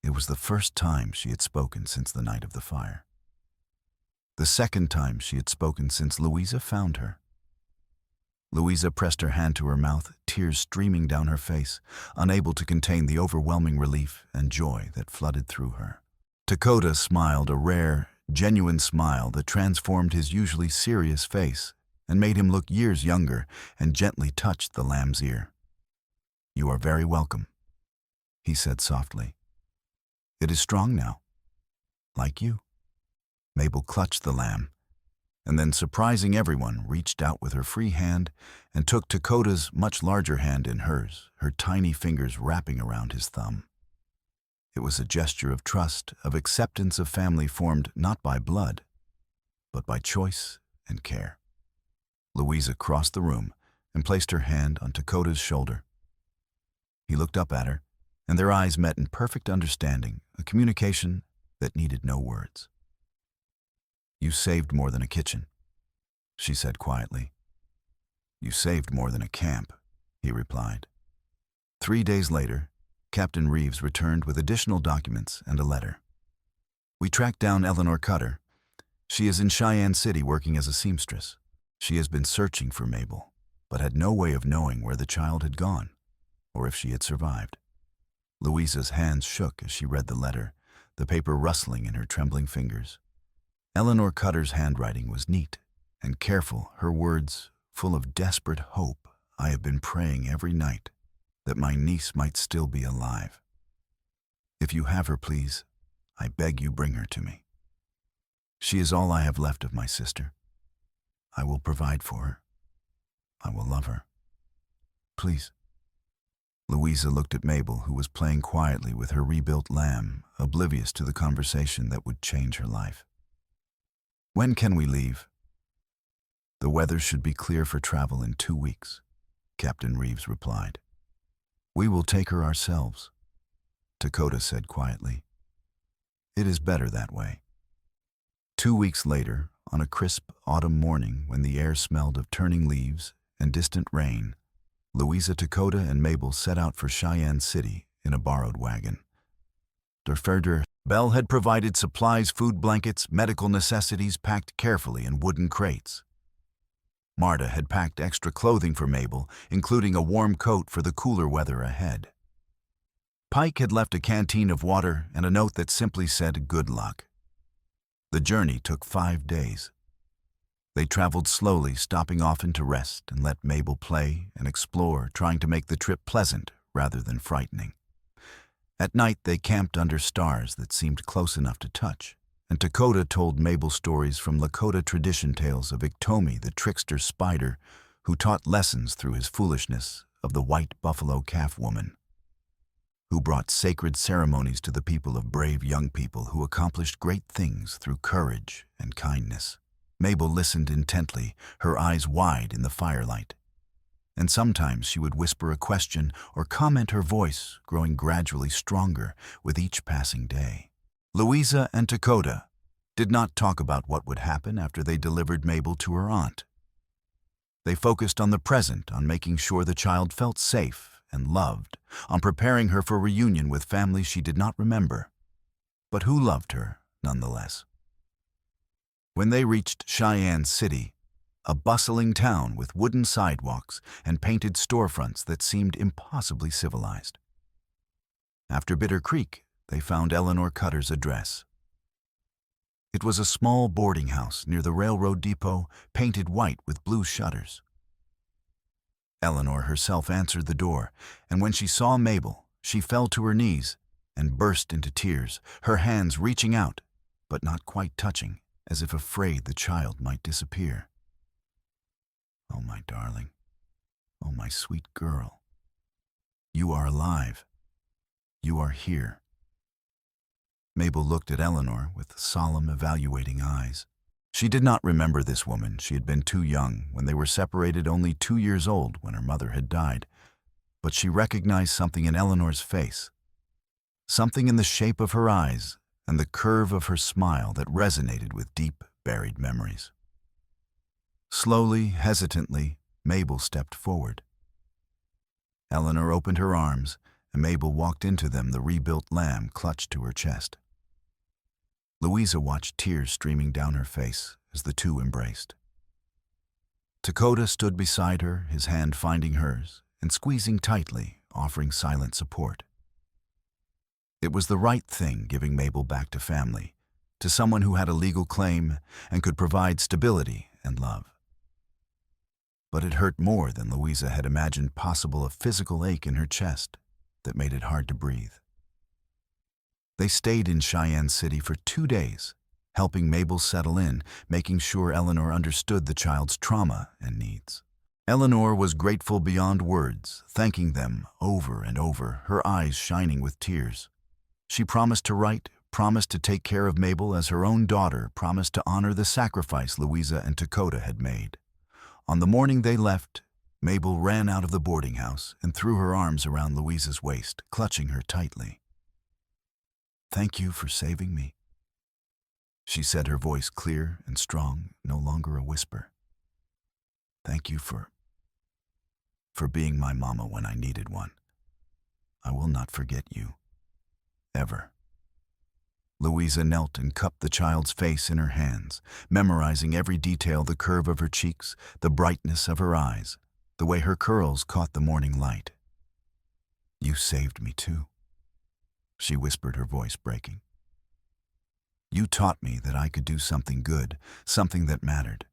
It was the first time she had spoken since the night of the fire. The second time she had spoken since Louisa found her. Louisa pressed her hand to her mouth, tears streaming down her face, unable to contain the overwhelming relief and joy that flooded through her. Dakota smiled, a rare, genuine smile that transformed his usually serious face and made him look years younger, and gently touched the lamb's ear. "You are very welcome," he said softly. "It is strong now, like you." Mabel clutched the lamb, and then, surprising everyone, reached out with her free hand and took Dakota's much larger hand in hers, her tiny fingers wrapping around his thumb. It was a gesture of trust, of acceptance, of family formed not by blood, but by choice and care. Louisa crossed the room and placed her hand on Dakota's shoulder. He looked up at her, and their eyes met in perfect understanding, a communication that needed no words. "You saved more than a kitchen," she said quietly. "You saved more than a camp," he replied. 3 days later, Captain Reeves returned with additional documents and a letter. "We tracked down Eleanor Cutter. She is in Cheyenne City working as a seamstress. She has been searching for Mabel, but had no way of knowing where the child had gone, or if she had survived." Louisa's hands shook as she read the letter, the paper rustling in her trembling fingers. Eleanor Cutter's handwriting was neat and careful, her words full of desperate hope. "I have been praying every night that my niece might still be alive. If you have her, please, I beg you bring her to me. She is all I have left of my sister. I will provide for her. I will love her. Please." Louisa looked at Mabel, who was playing quietly with her rebuilt lamb, oblivious to the conversation that would change her life. "When can we leave?" "The weather should be clear for travel in 2 weeks," Captain Reeves replied. "We will take her ourselves," Dakota said quietly. "It is better that way." 2 weeks later, on a crisp autumn morning when the air smelled of turning leaves and distant rain, Louisa, Dakota, and Mabel set out for Cheyenne City in a borrowed wagon. Der Ferder Bell had provided supplies, food, blankets, medical necessities packed carefully in wooden crates. Marta had packed extra clothing for Mabel, including a warm coat for the cooler weather ahead. Pike had left a canteen of water and a note that simply said, "Good luck." The journey took 5 days. They traveled slowly, stopping often to rest and let Mabel play and explore, trying to make the trip pleasant rather than frightening. At night, they camped under stars that seemed close enough to touch, and Dakota told Mabel stories from Lakota tradition tales of Iktomi, the trickster spider, who taught lessons through his foolishness, of the white buffalo calf woman, who brought sacred ceremonies to the people of brave young people who accomplished great things through courage and kindness. Mabel listened intently, her eyes wide in the firelight. And sometimes she would whisper a question or comment, her voice growing gradually stronger with each passing day. Louisa and Dakota did not talk about what would happen after they delivered Mabel to her aunt. They focused on the present, on making sure the child felt safe and loved, on preparing her for reunion with family she did not remember, but who loved her nonetheless. When they reached Cheyenne City, a bustling town with wooden sidewalks and painted storefronts that seemed impossibly civilized. After Bitter Creek, they found Eleanor Cutter's address. It was a small boarding house near the railroad depot, painted white with blue shutters. Eleanor herself answered the door, and when she saw Mabel, she fell to her knees and burst into tears, her hands reaching out, but not quite touching, as if afraid the child might disappear. "Oh, my darling. Oh, my sweet girl. You are alive. You are here." Mabel looked at Eleanor with solemn, evaluating eyes. She did not remember this woman. She had been too young when they were separated, only 2 years old when her mother had died. But she recognized something in Eleanor's face, something in the shape of her eyes and the curve of her smile that resonated with deep, buried memories. Slowly, hesitantly, Mabel stepped forward. Eleanor opened her arms, and Mabel walked into them, the rebuilt lamb clutched to her chest. Louisa watched tears streaming down her face as the two embraced. Dakota stood beside her, his hand finding hers and squeezing tightly, offering silent support. It was the right thing, giving Mabel back to family, to someone who had a legal claim and could provide stability and love. But it hurt more than Louisa had imagined possible, a physical ache in her chest that made it hard to breathe. They stayed in Cheyenne City for 2 days, helping Mabel settle in, making sure Eleanor understood the child's trauma and needs. Eleanor was grateful beyond words, thanking them over and over, her eyes shining with tears. She promised to write, promised to take care of Mabel as her own daughter, promised to honor the sacrifice Louisa and Dakota had made. On the morning they left, Mabel ran out of the boarding house and threw her arms around Louisa's waist, clutching her tightly. "Thank you for saving me," she said, her voice clear and strong, no longer a whisper. "Thank you for being my mama when I needed one. I will not forget you. Ever." Louisa knelt and cupped the child's face in her hands, memorizing every detail: the curve of her cheeks, the brightness of her eyes, the way her curls caught the morning light. "You saved me too," she whispered, her voice breaking. "You taught me that I could do something good, something that mattered.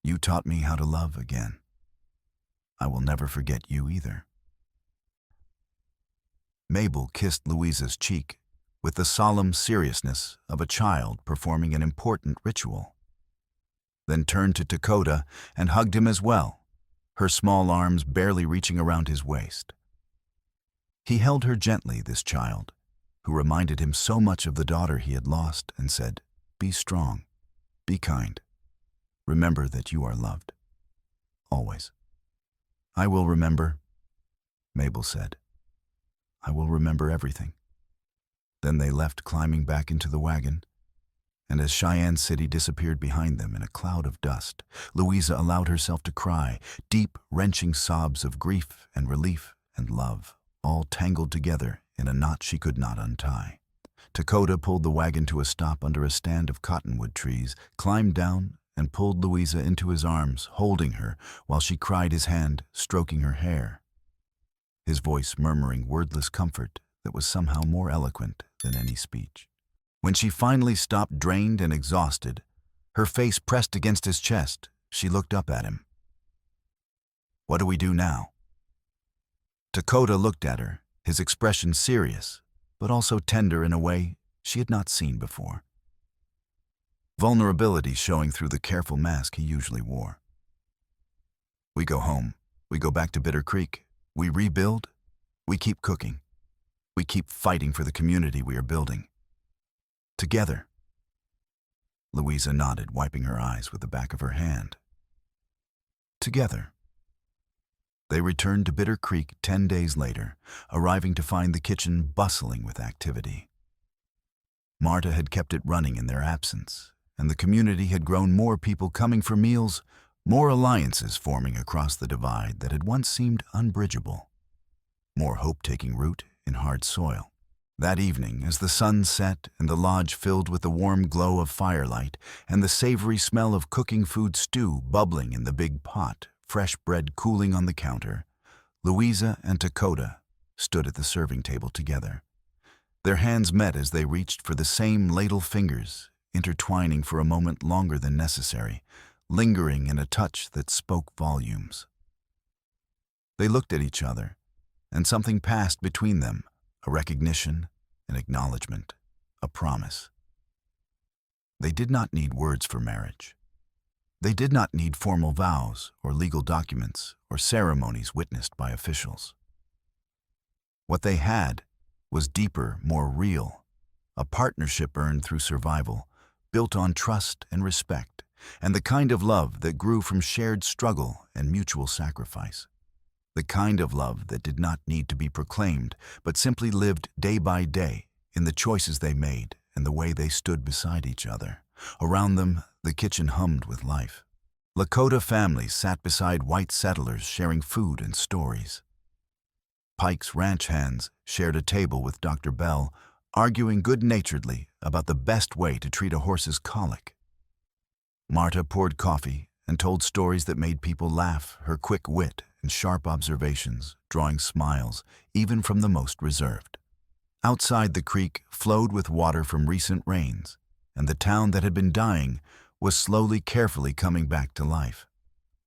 You taught me how to love again. I will never forget you either." Mabel kissed Louisa's cheek with the solemn seriousness of a child performing an important ritual, then turned to Dakota and hugged him as well, her small arms barely reaching around his waist. He held her gently, this child, who reminded him so much of the daughter he had lost, and said, "Be strong, be kind. Remember that you are loved. Always." "I will remember," Mabel said. "I will remember everything." Then they left, climbing back into the wagon, and as Cheyenne City disappeared behind them in a cloud of dust, Louisa allowed herself to cry, deep, wrenching sobs of grief and relief and love, all tangled together in a knot she could not untie. Dakota pulled the wagon to a stop under a stand of cottonwood trees, climbed down, and pulled Louisa into his arms, holding her while she cried, his hand stroking her hair, his voice murmuring wordless comfort that was somehow more eloquent than any speech. When she finally stopped, drained and exhausted, her face pressed against his chest, she looked up at him. "What do we do now?" Dakota looked at her, his expression serious, but also tender in a way she had not seen before. Vulnerability showing through the careful mask he usually wore. "We go home. We go back to Bitter Creek. We rebuild. We keep cooking. We keep fighting for the community we are building. Together." Louisa nodded, wiping her eyes with the back of her hand. "Together." They returned to Bitter Creek 10 days later, arriving to find the kitchen bustling with activity. Marta had kept it running in their absence, and the community had grown, more people coming for meals, more alliances forming across the divide that had once seemed unbridgeable, more hope taking root in hard soil. That evening, as the sun set and the lodge filled with the warm glow of firelight and the savory smell of cooking food stew bubbling in the big pot, fresh bread cooling on the counter, Louisa and Dakota stood at the serving table together. Their hands met as they reached for the same ladle fingers, intertwining for a moment longer than necessary, lingering in a touch that spoke volumes. They looked at each other, and something passed between them, a recognition, an acknowledgement, a promise. They did not need words for marriage. They did not need formal vows or legal documents or ceremonies witnessed by officials. What they had was deeper, more real, a partnership earned through survival, built on trust and respect, and the kind of love that grew from shared struggle and mutual sacrifice. The kind of love that did not need to be proclaimed, but simply lived day by day in the choices they made and the way they stood beside each other. Around them, the kitchen hummed with life. Lakota families sat beside white settlers sharing food and stories. Pike's ranch hands shared a table with Dr. Bell, arguing good-naturedly about the best way to treat a horse's colic. Marta poured coffee and told stories that made people laugh, her quick wit and sharp observations drawing smiles even from the most reserved. Outside, the creek flowed with water from recent rains, and the town that had been dying was slowly, carefully coming back to life.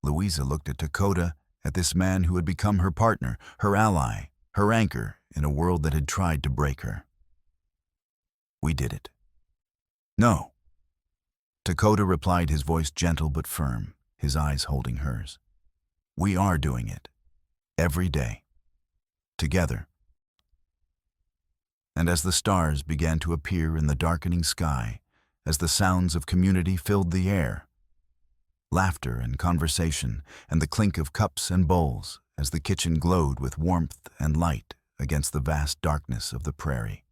Louisa looked at Dakota, at this man who had become her partner, her ally, her anchor in a world that had tried to break her. "We did it." "No." Dakota replied, his voice gentle but firm, his eyes holding hers. "We are doing it. Every day. Together." And as the stars began to appear in the darkening sky, as the sounds of community filled the air, laughter and conversation, and the clink of cups and bowls as the kitchen glowed with warmth and light against the vast darkness of the prairie.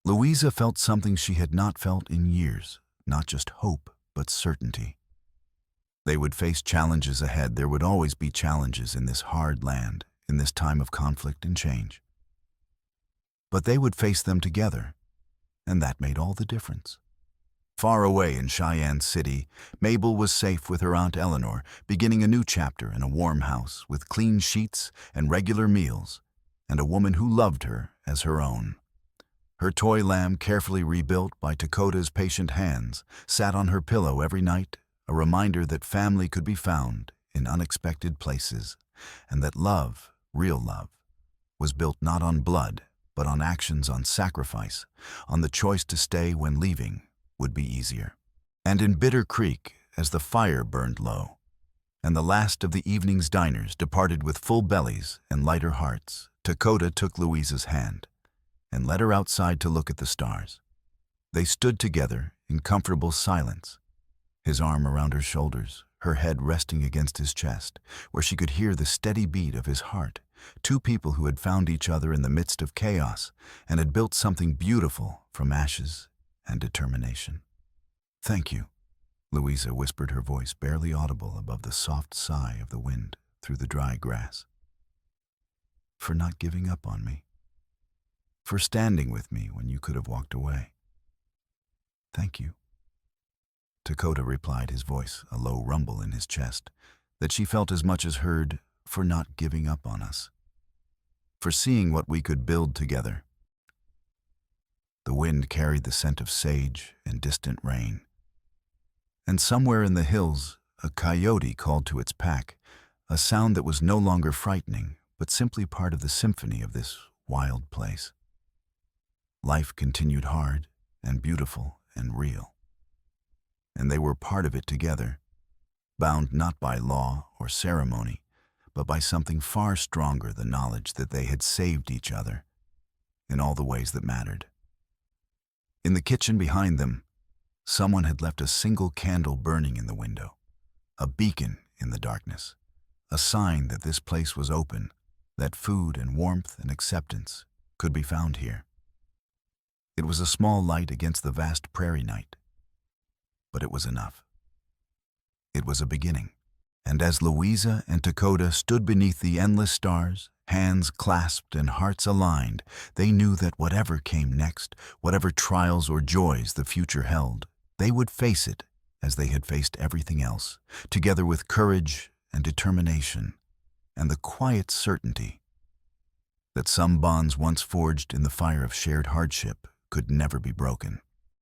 Louisa felt something she had not felt in years, not just hope, but certainty. They would face challenges ahead. There would always be challenges in this hard land, in this time of conflict and change. But they would face them together, and that made all the difference. Far away in Cheyenne City, Mabel was safe with her Aunt Eleanor, beginning a new chapter in a warm house with clean sheets and regular meals, and a woman who loved her as her own. Her toy lamb, carefully rebuilt by Dakota's patient hands, sat on her pillow every night, a reminder that family could be found in unexpected places, and that love, real love, was built not on blood, but on actions, on sacrifice, on the choice to stay when leaving would be easier. And in Bitter Creek, as the fire burned low, and the last of the evening's diners departed with full bellies and lighter hearts, Dakota took Louisa's hand and led her outside to look at the stars. They stood together in comfortable silence, his arm around her shoulders, her head resting against his chest, where she could hear the steady beat of his heart. Two people who had found each other in the midst of chaos and had built something beautiful from ashes and determination. "Thank you," Louisa whispered, her voice barely audible above the soft sigh of the wind through the dry grass. "For not giving up on me. For standing with me when you could have walked away. Thank you." Dakota replied, his voice a low rumble in his chest that she felt as much as heard. "For not giving up on us. For seeing what we could build together." The wind carried the scent of sage and distant rain. And somewhere in the hills, a coyote called to its pack, a sound that was no longer frightening, but simply part of the symphony of this wild place. Life continued hard and beautiful and real. And they were part of it together, bound not by law or ceremony, but by something far stronger, the knowledge that they had saved each other in all the ways that mattered. In the kitchen behind them, someone had left a single candle burning in the window, a beacon in the darkness, a sign that this place was open, that food and warmth and acceptance could be found here. It was a small light against the vast prairie night, but it was enough. It was a beginning. And as Louisa and Dakota stood beneath the endless stars, hands clasped and hearts aligned, they knew that whatever came next, whatever trials or joys the future held, they would face it as they had faced everything else, together with courage and determination, and the quiet certainty that some bonds once forged in the fire of shared hardship could never be broken.